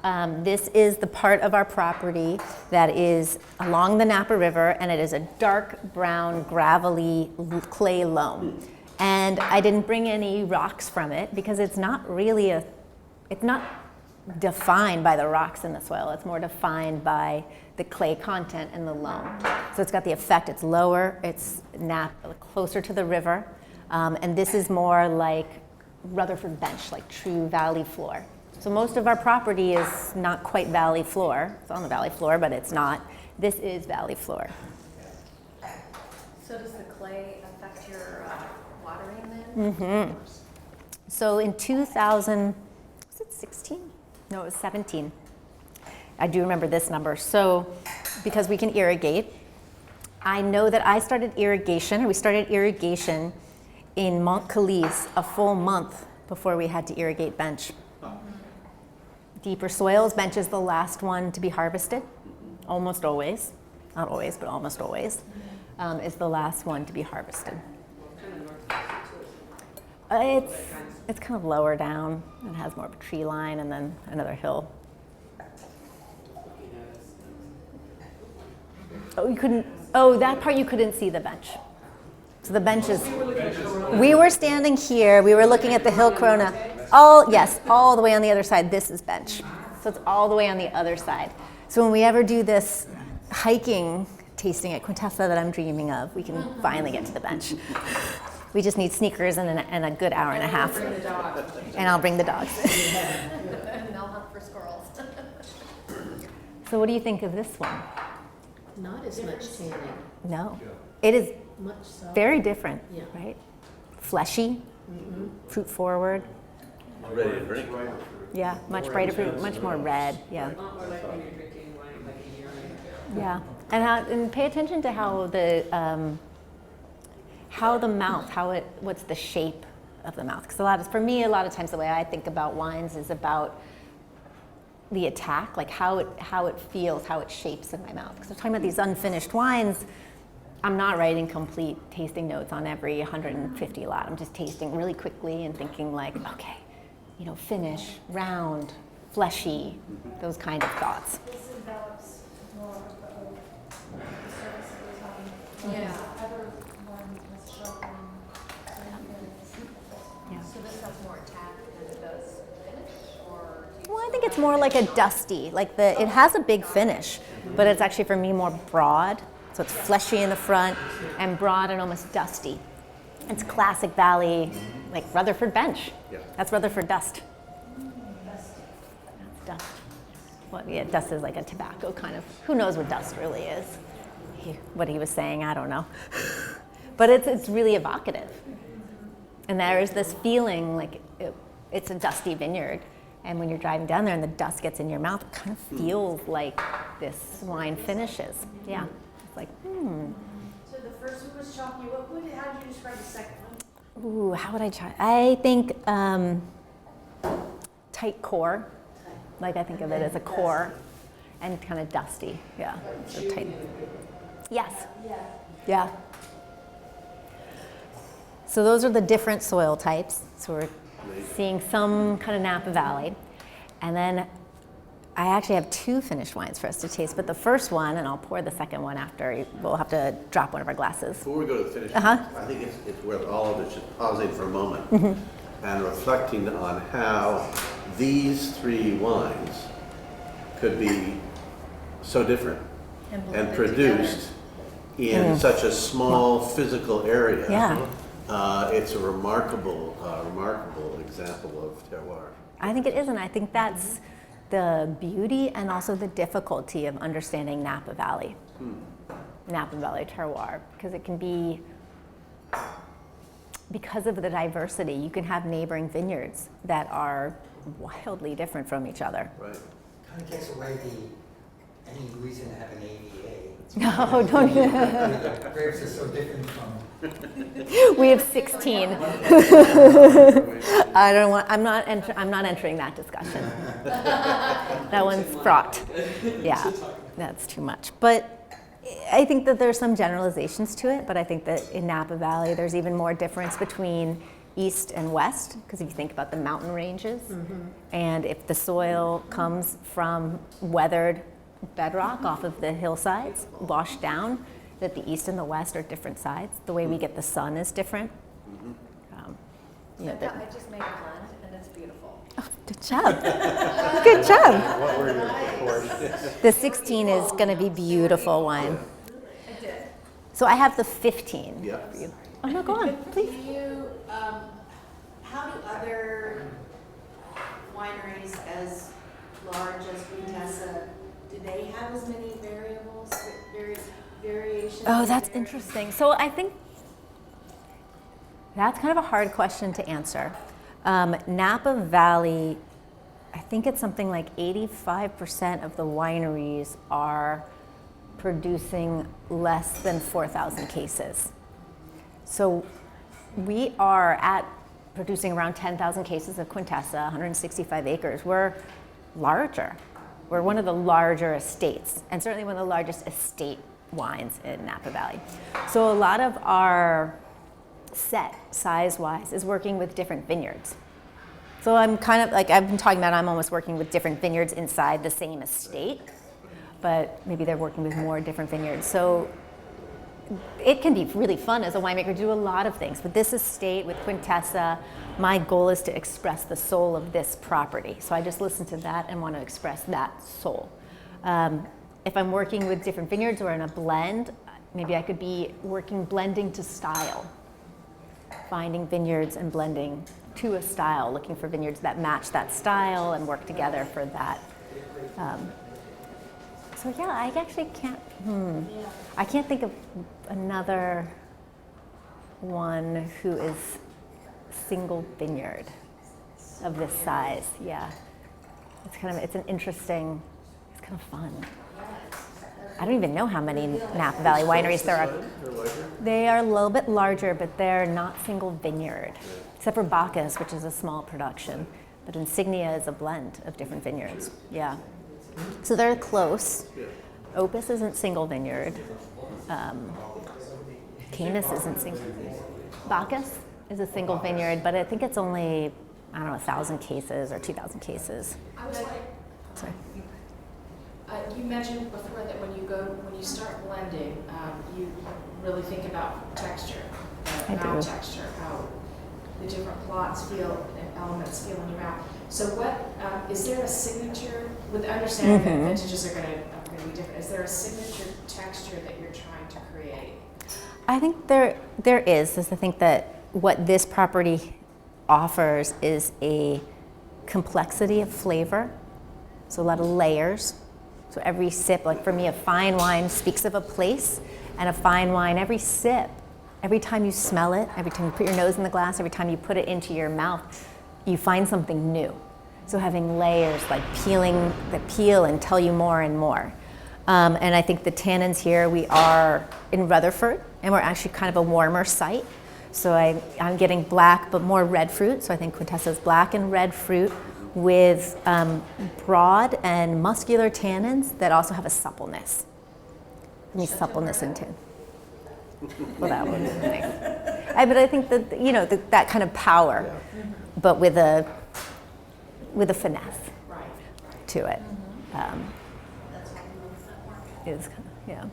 This is the part of our property that is along the Napa River, and it is a dark brown, gravelly clay loam. And I didn't bring any rocks from it because it's not defined by the rocks in the soil. It's more defined by the clay content in the loam. So it's got the effect. It's lower. It's closer to the river. And this is more like Rutherford bench, like true valley floor. So most of our property is not quite valley floor. It's on the valley floor, but it's not. This is valley floor. So does the clay affect your watering then? Mm-hmm. So in 2016? No, it was 17. I do remember this number. So because we can irrigate, I know that we started irrigation in Montcalise a full month before we had to irrigate bench. Deeper soils, bench is the last one to be harvested, almost always, not always, but almost always, is the last one to be harvested. It's kind of lower down. It has more of a tree line and then another hill. Oh, that part you couldn't see the bench. So the bench is, we were standing here, we were looking at the hill corona. All the way on the other side, this is bench. So it's all the way on the other side. So when we ever do this hiking tasting at Quintessa that I'm dreaming of, we can finally get to the bench. We just need sneakers and a good hour and a half. And I'll bring the dogs. And they'll hunt for squirrels. So what do you think of this one? Not as much tannin, No. It is much softer. very different, Yeah. right? Fleshy, fruit forward. Ready to drink. Yeah, much brighter fruit, much more red. Yeah. Not more like when you're drinking wine like a year ago. Yeah, and pay attention to how the mouth, what's the shape of the mouth? Because for me, a lot of times the way I think about wines is about the attack, like how it feels, how it shapes in my mouth. Because I'm talking about these unfinished wines, I'm not writing complete tasting notes on every 150 lot. I'm just tasting really quickly and thinking like, okay, finish, round, fleshy, those kind of thoughts. This develops more of the oak, the surface of the tongue. Yeah. Other one was sharpening. Yeah. So this has more attack than it does finish, or? do you Well, I still think it's have more it? like a dusty, it has a big finish, but it's actually for me more broad. So it's fleshy in the front and broad and almost dusty. It's classic Valley, like Rutherford bench. Yeah. That's Rutherford dust. That's dust. Well, yeah, dust is like a tobacco kind of, who knows what dust really is? What he was saying, I don't know. But it's really evocative. And there is this feeling like it's a dusty vineyard. And when you're driving down there and the dust gets in your mouth, it kind of feels like this wine finishes. Yeah. It's like, So the first one was chalky. How did you describe the second one? Ooh, how would I try? I think tight core. Like I think of it as a core and kind of dusty. Yeah. So tight. Yes. Yeah. So those are the different soil types. So we're seeing some kind of Napa Valley. And then I actually have 2 finished wines for us to taste, but the first one, and I'll pour the second one after, we'll have to drop one of our glasses. Before we go to the finish, Uh-huh. I think it's worth all of us just pausing for a moment and reflecting on how these 3 wines could be so different and produced in such a small physical area. Yeah. It's a remarkable example of terroir. I think it is, and I think that's the beauty and also the difficulty of understanding Napa Valley, Napa Valley terroir, because it can be, because of the diversity, you can have neighboring vineyards that are wildly different from each other. Right. Kind of takes away any reason to have an AVA. No, don't. The grapes are so different from. We have 16. I don't want. I'm not entering that discussion. That one's fraught. Yeah, that's too much. But I think that there's some generalizations to it. But I think that in Napa Valley, there's even more difference between east and west, because if you think about the mountain ranges, and if the soil comes from weathered bedrock off of the hillsides, washed down, that the east and the west are different sides. The way we get the sun is different. I just made a blend, and it's beautiful. Oh, good job. Good job. What were your proportions? The 16 is going to be beautiful wine. I did. So I have the 15 Yeah. for you. Oh, no, go on, please. Do you, how do other wineries as large as Quintessa, do they have as many variables, variations? Oh, that's interesting. So I think that's kind of a hard question to answer. Napa Valley, I think it's something like 85% of the wineries are producing less than 4,000 cases. So we are at producing around 10,000 cases of Quintessa, 165 acres. We're larger. We're one of the larger estates, and certainly one of the largest estate wines in Napa Valley. So a lot of our set, size-wise, is working with different vineyards. So I'm kind of, like I've been talking about, I'm almost working with different vineyards inside the same estate, but maybe they're working with more different vineyards. So it can be really fun as a winemaker to do a lot of things. But this estate with Quintessa, my goal is to express the soul of this property. So I just listen to that and want to express that soul. If I'm working with different vineyards or in a blend, maybe I could be blending to style, finding vineyards and blending to a style, looking for vineyards that match that style and work together for that. So yeah, I actually can't, I can't think of another one who is single vineyard of this size. Yeah, it's an interesting, it's kind of fun. I don't even know how many Napa Valley wineries there are. They are a little bit larger, but they're not single vineyard, except for Bacchus, which is a small production. But Insignia is a blend of different vineyards. Yeah. So they're close. Opus isn't single vineyard. Camus isn't single. Bacchus is a single vineyard, but I think it's only, 1,000 cases or 2,000 cases. I was like, Sorry. you mentioned before that when you start blending, you really think about texture, mouth texture, how the different plots feel and elements feel in your mouth. So what, is there a signature, with understanding that vintages are going to be different, is there a signature texture that you're trying to create? I think there is. I think that what this property offers is a complexity of flavor, so a lot of layers. So every sip, like for me, a fine wine speaks of a place, and a fine wine, every sip, every time you smell it, every time you put your nose in the glass, every time you put it into your mouth, you find something new. So having layers, like peeling, that peel and tell you more and more. And I think the tannins here, we are in Rutherford, and we're actually kind of a warmer site. So I'm getting black, but more red fruit. So I think Quintessa's black and red fruit with broad and muscular tannins that also have a suppleness. Any suppleness in tin. Well, that one. But I think that that kind of power, but with a finesse to it. Is kind of, yeah.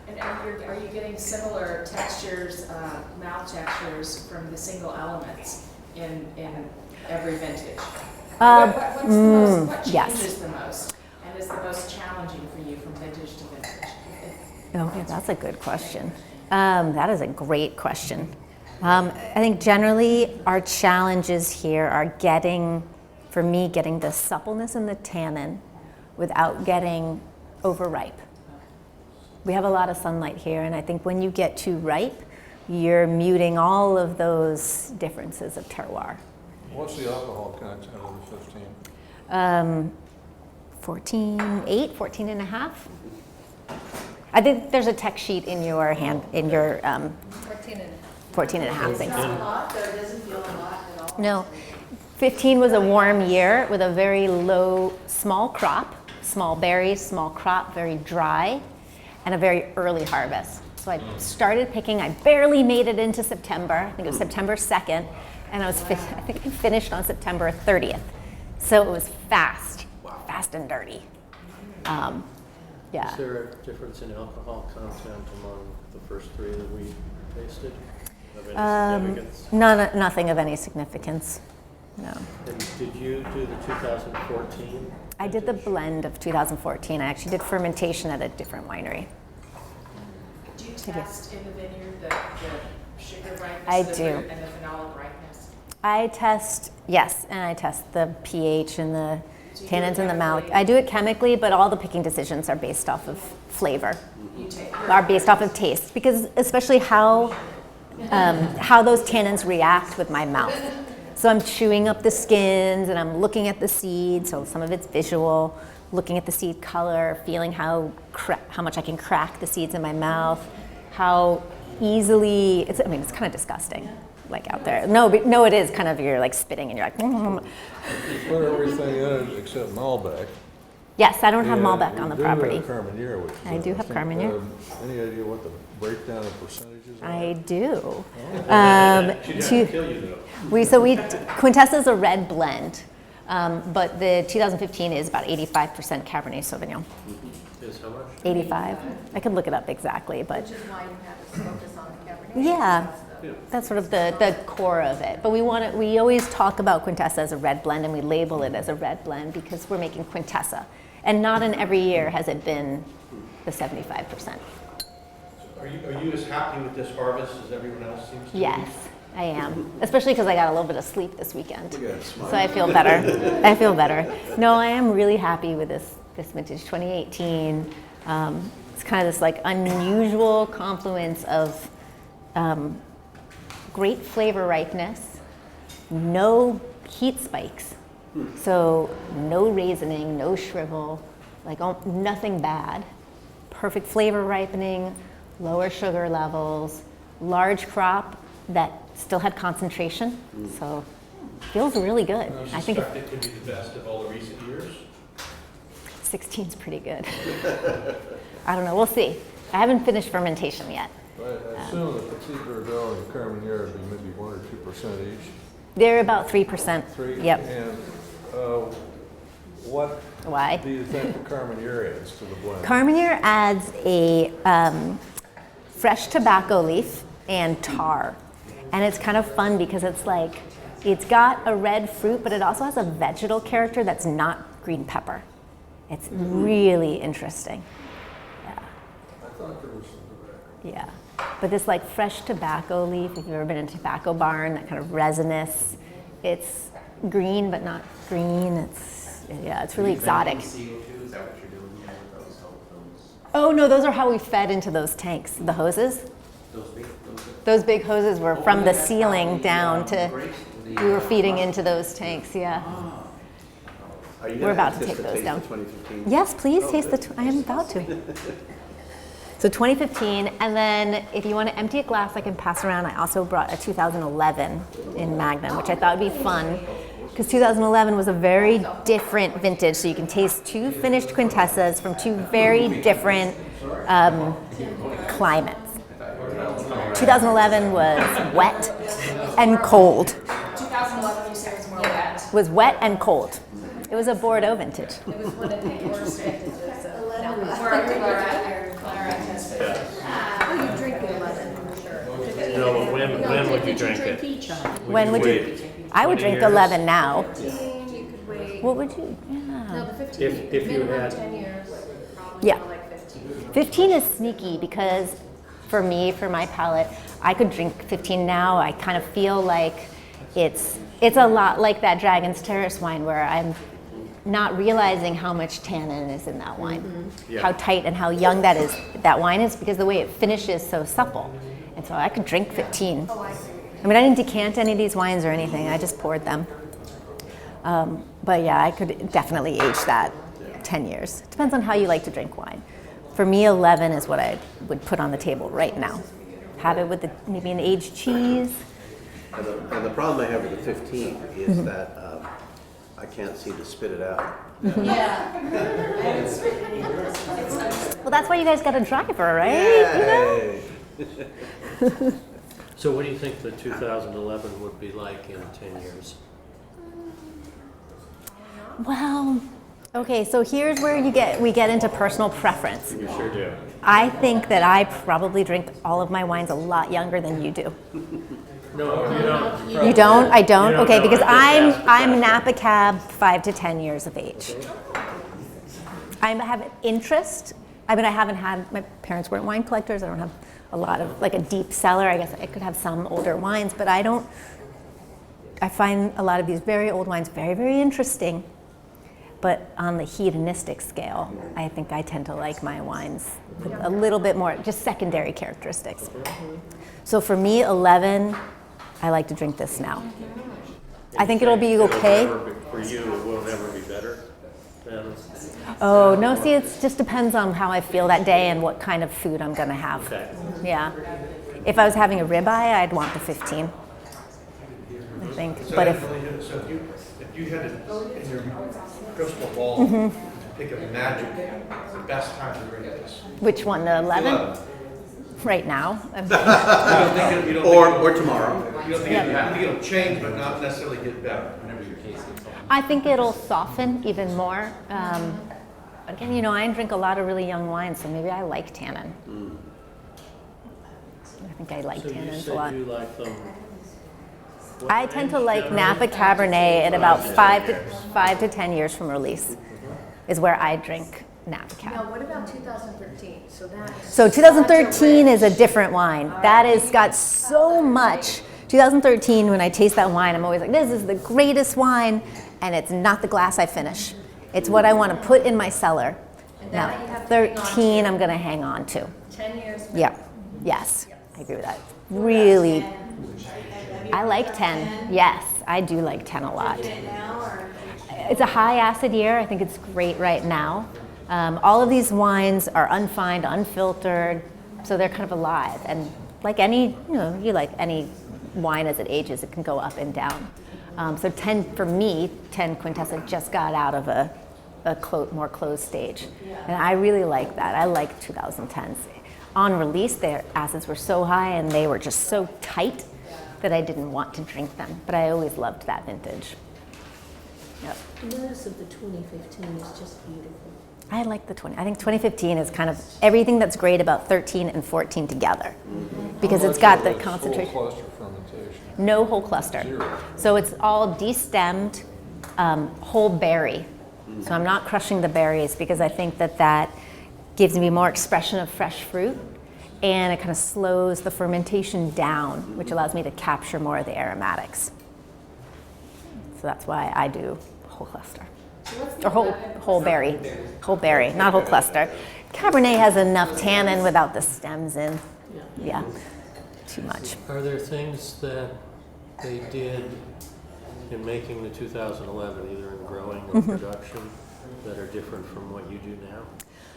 And are you getting similar textures, mouth textures from the single elements in every vintage? What changes the most and is the most challenging for you from vintage to vintage? Okay, that's a good question. That is a great question. I think generally our challenges here are getting the suppleness in the tannin without getting overripe. We have a lot of sunlight here, and I think when you get too ripe, you're muting all of those differences of terroir. What's the alcohol content of the 15? 14.8, 14 and a half. I think there's a tech sheet in your 14 and a half. 14 and a half, It's thanks. not a lot, though, it doesn't feel a lot at all. No, 15 was a warm year with a very low, small crop, small berries, small crop, very dry, and a very early harvest. So I started picking, I barely made it into September, I think it was September 2nd, and I think I finished on September 30th. So it was fast and dirty. Yeah. Is there a difference in alcohol content among the first three that we tasted? Of any significance? Nothing of any significance, no. And did you do the 2014? I did the blend of 2014. I actually did fermentation at a different winery. Do you test in the vineyard the sugar ripeness I of the do. fruit and the phenolic ripeness? I test, yes, and I test the pH and the Do you do it tannins in the mouth. chemically? I do it chemically, but all the picking decisions are based off of flavor, You take are based off of taste, because especially how those tannins react with my mouth. So I'm chewing up the skins and I'm looking at the seed, so some of it's visual, looking at the seed color, feeling how much I can crack the seeds in my mouth, how easily, it's kind of disgusting, like out there. No, it is kind of, you're like spitting and you're like, You put everything in it except Malbec. Yes, I don't have And Malbec on the property. You do have Carmenere, which is I do have interesting. Carmenere. Any idea what the breakdown of percentages are? I do. She'd have to kill you though. Quintessa is a red blend, But the 2015 is about 85% Cabernet Sauvignon. Is how much? 85. I could look it up exactly, but Which is why you have us focus on the Cabernet. yeah, that's sort of the core of it. But we always talk about Quintessa as a red blend, and we label it as a red blend because we're making Quintessa. And not in every year has it been the 75%. Are you as happy with this harvest as everyone else seems to be? Yes, I am. Especially because I got a little bit of sleep this weekend. Look at that smile. So I feel better. I feel better. No, I am really happy with this vintage 2018. It's kind of this like unusual confluence of great flavor ripeness, no heat spikes. So no raisining, no shrivel, like nothing bad. Perfect flavor ripening, lower sugar levels, large crop that still had concentration. So feels really good. You I think suspect it could be the best of all the recent years? 16's pretty good. I don't know, we'll see. I haven't finished fermentation yet. I assume the Petit Verdot and the Carmenere would be maybe 1 or 2% each. They're about 3%. 3? Yep. And what Why? do you think the Carmenere adds to the blend? Carmenere adds a fresh tobacco leaf and tar. And it's kind of fun because it's like, it's got a red fruit, but it also has a vegetal character that's not green pepper. It's really interesting. Yeah. I thought there was some tobacco. Yeah. But this like fresh tobacco leaf, if you've ever been in a tobacco barn, that kind of resinous, it's green but not green. It's really exotic. CO2, is that what you're doing there with those? Oh no, those are how we fed into those tanks, the hoses. Those big hoses were from the ceiling down to, we were feeding into those tanks, yeah. Are you We're gonna about to take those anticipate down. the 2015? Yes, please Oh, taste good. I am about to. So 2015, and then if you want to empty a glass, I can pass around. I also brought a 2011 in Magnum, which I thought would be fun, because 2011 was a very different vintage. So you can taste two finished Quintessas from two very different climates. 2011 was wet and cold. 2011, you said was more wet. Was wet and cold. It was a Bordeaux vintage. It was one of the worst vintages of Napa. Where your Clara tested. Oh, you drink it 11, for sure. No, but when would you drink it? each on? When would you? I would 20 drink years? 11 now. 15, you could wait. What would you? No, Yeah. the 15. If you minimum had- 10 years, probably Yeah. more like 15. 15 is sneaky because for me, for my palate, I could drink 15 now. I kind of feel like it's a lot like that Dragon's Terrace wine where I'm not realizing how much tannin is in that wine, Yeah. how tight and how young that wine is, because the way it finishes so supple. And so I could drink 15. I mean, I didn't decant any of these wines or anything. I just poured them. But yeah, I could definitely age that 10 years. Depends on how you like to drink wine. For me, 11 is what I would put on the table right now. Have it with maybe an aged cheese. And the problem I have with the 15 is that I can't seem to spit it out. Well, that's why you guys got a driver, right? You know? Yay. So what do you think the 2011 would be like in 10 years? Well, okay, so here's where we get into personal preference. You sure do. I think that I probably drink all of my wines a lot younger than you do. No, you don't. You don't? I don't? You don't Okay, know. because I just asked the I'm question. Napa Cab 5 to 10 years of age. I have an interest. I mean, I haven't had, my parents weren't wine collectors. I don't have a lot of, like a deep cellar. I guess I could have some older wines, but I find a lot of these very old wines very, very interesting. But on the hedonistic scale, I think I tend to like my wines with a little bit more, just secondary characteristics. So for me, 11, I like to drink this now. I think it'll be okay. For you, it will never be better than. Oh, no, see, it just depends on how I feel that day and what kind of food I'm gonna have. Okay. Yeah. If I was having a ribeye, I'd want the 15, I think. But if, So if you had to, in your crystal ball, pick a magic, the best time to drink this. which one, the 11? Right now? Or tomorrow. You don't think it'll change, but not necessarily get better. I think it'll soften even more. Again, you know, I drink a lot of really young wines, so maybe I like tannin. I think I like So you tannins a said lot. you like them. what I tend to range like generally? Napa Cabernet at about 5 to 10 years from release is where I drink Napa Cab. Now, what about 2013? So that's. So 2013 is a different wine. That has got so much. 2013, when I taste that wine, I'm always like, this is the greatest wine, and it's not the glass I finish. It's what I want to put in my cellar. Now, 13, I'm going to hang on to. 10 years. Yeah. Yes, I agree with that. Really, I like 10. Yes, I do like 10 a lot. It's a high acid year. I think it's great right now. All of these wines are unfined, unfiltered, so they're kind of alive. And like any, you know, you like any wine as it ages, it can go up and down. So 10, for me, 10 Quintessa just got out of a more closed stage. And I really like that. I like 2010s. On release, their acids were so high and they were just so tight that I didn't want to drink them. But I always loved that vintage. Yep. The notice of the 2015 is just beautiful. I like the 20. I think 2015 is kind of everything that's great about 13 and 14 together, because it's got the concentration. Whole cluster fermentation. No whole cluster. Zero. So it's all destemmed, whole berry. So I'm not crushing the berries because I think that gives me more expression of fresh fruit, and it kind of slows the fermentation down, which allows me to capture more of the aromatics. So that's why I do whole cluster. Or whole berry, not whole cluster. Cabernet has enough tannin without the stems in. Yeah, too much. Are there things that they did in making the 2011, either in growing or production, that are different from what you do now?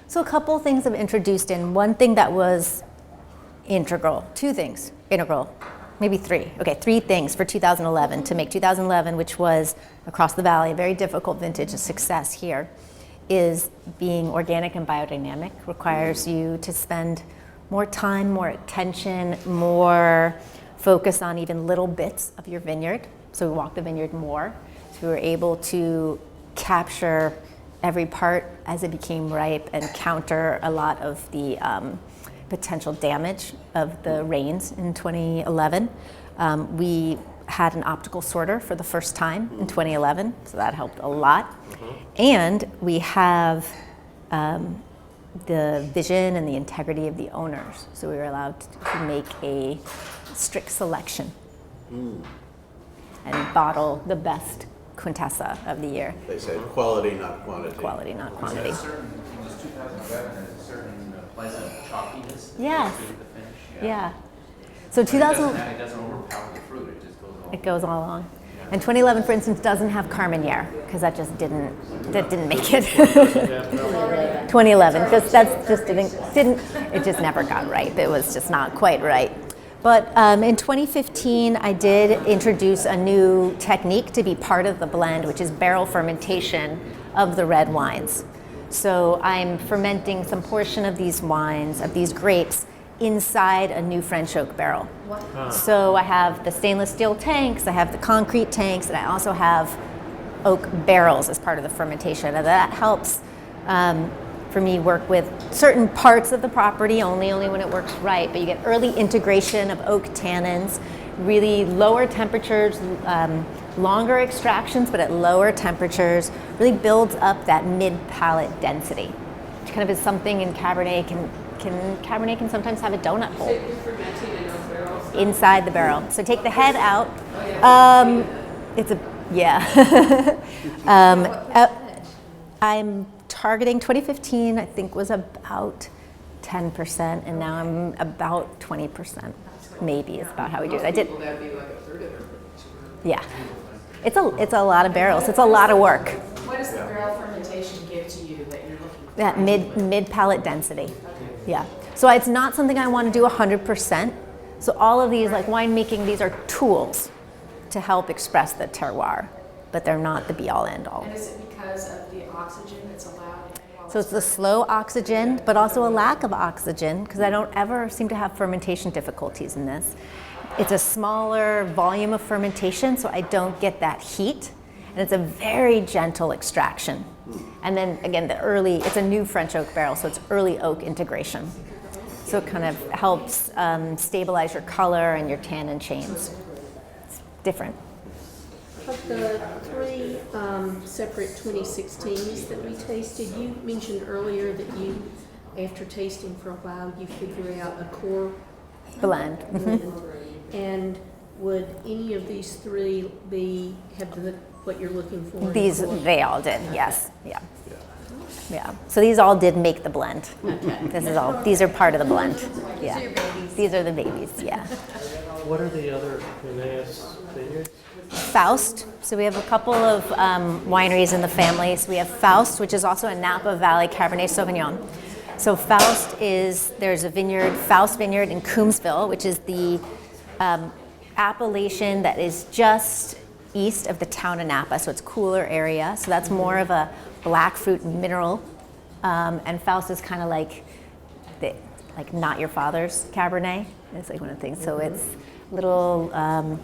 So a couple things I've introduced in. One thing that was integral, two things, integral, maybe three. Okay, three things for 2011 to make 2011, which was across the valley, a very difficult vintage, a success here, is being organic and biodynamic. Requires you to spend more time, more attention, more focus on even little bits of your vineyard. So we walked the vineyard more. So we were able to capture every part as it became ripe and counter a lot of the potential damage of the rains in 2011. We had an optical sorter for the first time in 2011, so that helped a lot. And we have the vision and the integrity of the owners, so we were allowed to make a strict selection and bottle the best Quintessa of the year. They say quality, not quantity. Quality, not quantity. This 2011 has a certain pleasant chalkiness. Yes. To the finish. Yeah. So But 2000. it doesn't overpower the fruit. It just goes along. It goes all along. And 2011, for instance, doesn't have Carmenere because that didn't make it. 2011, it just never got ripe. It was just not quite right. But in 2015, I did introduce a new technique to be part of the blend, which is barrel fermentation of the red wines. So I'm fermenting some portion of these wines, of these grapes, inside a new French oak barrel. So I have the stainless steel tanks, I have the concrete tanks, and I also have oak barrels as part of the fermentation. And that helps for me work with certain parts of the property, only when it works right, but you get early integration of oak tannins, really lower temperatures, longer extractions, but at lower temperatures, really builds up that mid-palate density, which kind of is something in Cabernet Cabernet can sometimes have a donut hole inside the barrel. So take the head out. I'm targeting 2015, I think was about 10%, and now I'm about 20%. Maybe is about how we do it. I did. Yeah, it's a lot of barrels. It's a lot of work. What does the barrel fermentation give to you that you're looking for? That mid palate density. Yeah. So it's not something I want to do 100%. So all of these, like winemaking, these are tools to help express the terroir, but they're not the be all end all. And is it because of the oxygen that's allowed? So it's the slow oxygen, but also a lack of oxygen, because I don't ever seem to have fermentation difficulties in this. It's a smaller volume of fermentation, so I don't get that heat. And it's a very gentle extraction. And then again, it's a new French oak barrel, so it's early oak integration. So it kind of helps stabilize your color and your tannin chains. It's different. Of the three separate 2016s that we tasted, you mentioned earlier that you, after tasting for a while, you figure out a core Blend. And would any of these three have what you're looking for? They all did, yes, yeah. So these all did make the blend. Okay. These are part of the blend. Yeah. These are the babies, yeah. What are the other Quintessa vineyards? Faust. So we have a couple of wineries in the family. So we have Faust, which is also a Napa Valley Cabernet Sauvignon. So there's a vineyard, Faust Vineyard in Coombsville, which is the appellation that is just east of the town of Napa. So it's cooler area. So that's more of a black fruit mineral. And Faust is kind of like not your father's Cabernet. It's like one of the things. So it's a little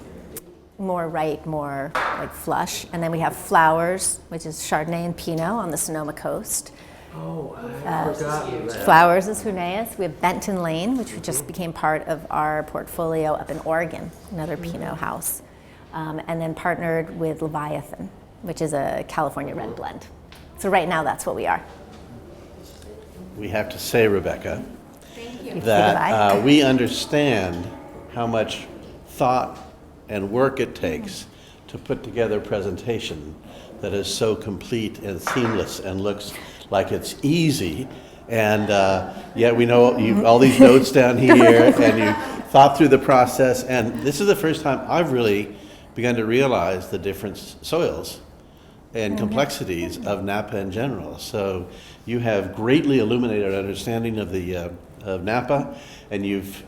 more ripe, more like flush. And then we have Flowers, which is Chardonnay and Pinot on the Sonoma coast. Oh, I forgot that. Flowers is Huneeus. We have Benton Lane, which just became part of our portfolio up in Oregon, another Pinot house. And then partnered with Leviathan, which is a California red blend. So right now, that's what we are. We have to say, Rebekah, that we understand how much thought and work it takes to put together a presentation that is so complete and seamless and looks like it's easy. And yet we know you've all these notes down here and you thought through the process. And this is the first time I've really begun to realize the different soils and complexities of Napa in general. So you have greatly illuminated our understanding of the of Napa, and you've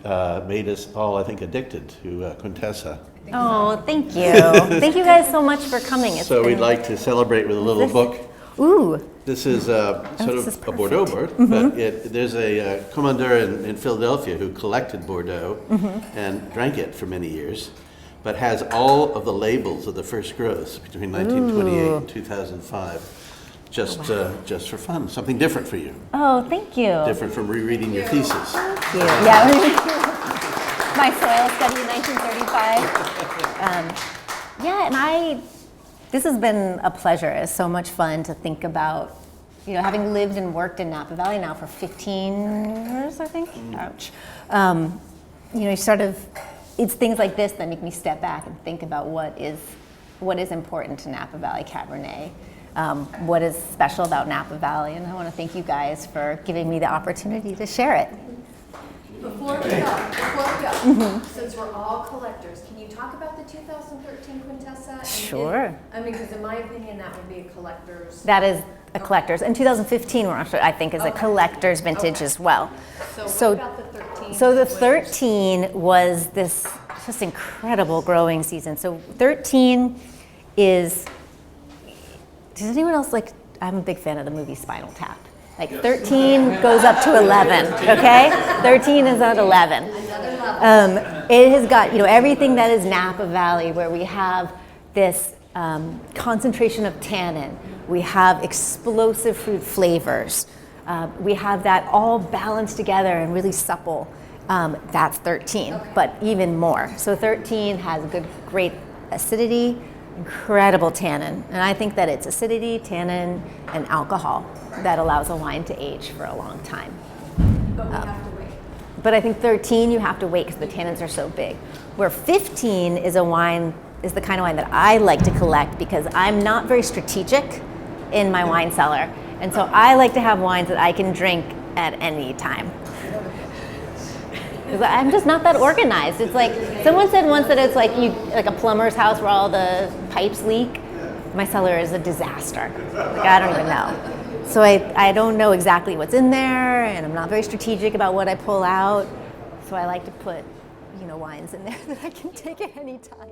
made us all, I think, addicted to Quintessa. Oh, thank you. Thank you guys so much for coming. We'd like to celebrate with a little book. Ooh. This is sort of a Bordeaux board, but there's a Commandeure in Philadelphia who collected Bordeaux and drank it for many years, but has all of the labels of the first growths between 1928 and 2005. Just for fun, something different for you. Oh, thank you. Different from rereading your thesis. Thank you. Yeah, my soil study in 1935. And this has been a pleasure. It's so much fun to think about, having lived and worked in Napa Valley now for 15 years, I think. Ouch. It's things like this that make me step back and think about what is important to Napa Valley Cabernet. What is special about Napa Valley, and I want to thank you guys for giving me the opportunity to share it. Before we go, since we're all collectors, can you talk about the 2013 Quintessa? Sure. Because in my opinion, that would be a collector's. That is a collector's. And 2015, I think, is a collector's vintage as well. So what about the 13? So the 13 was this just incredible growing season. So 13 is. Does anyone else I'm a big fan of the movie Spinal Tap. 13 goes up to 11, okay? 13 is at 11. It has got, everything that is Napa Valley, where we have this concentration of tannin. We have explosive fruit flavors. We have that all balanced together and really supple. That's 13, but even more. So 13 has great acidity, incredible tannin, and I think that it's acidity, tannin, and alcohol that allows a wine to age for a long time. But we have to wait. But I think 13 you have to wait because the tannins are so big. Where 15 is the kind of wine that I like to collect because I'm not very strategic in my wine cellar, and so I like to have wines that I can drink at any time. Because I'm just not that organized. It's like, someone said once that it's like a plumber's house where all the pipes leak. My cellar is a disaster. I don't even know. So I don't know exactly what's in there, and I'm not very strategic about what I pull out. So I like to put, wines in there that I can take at any time.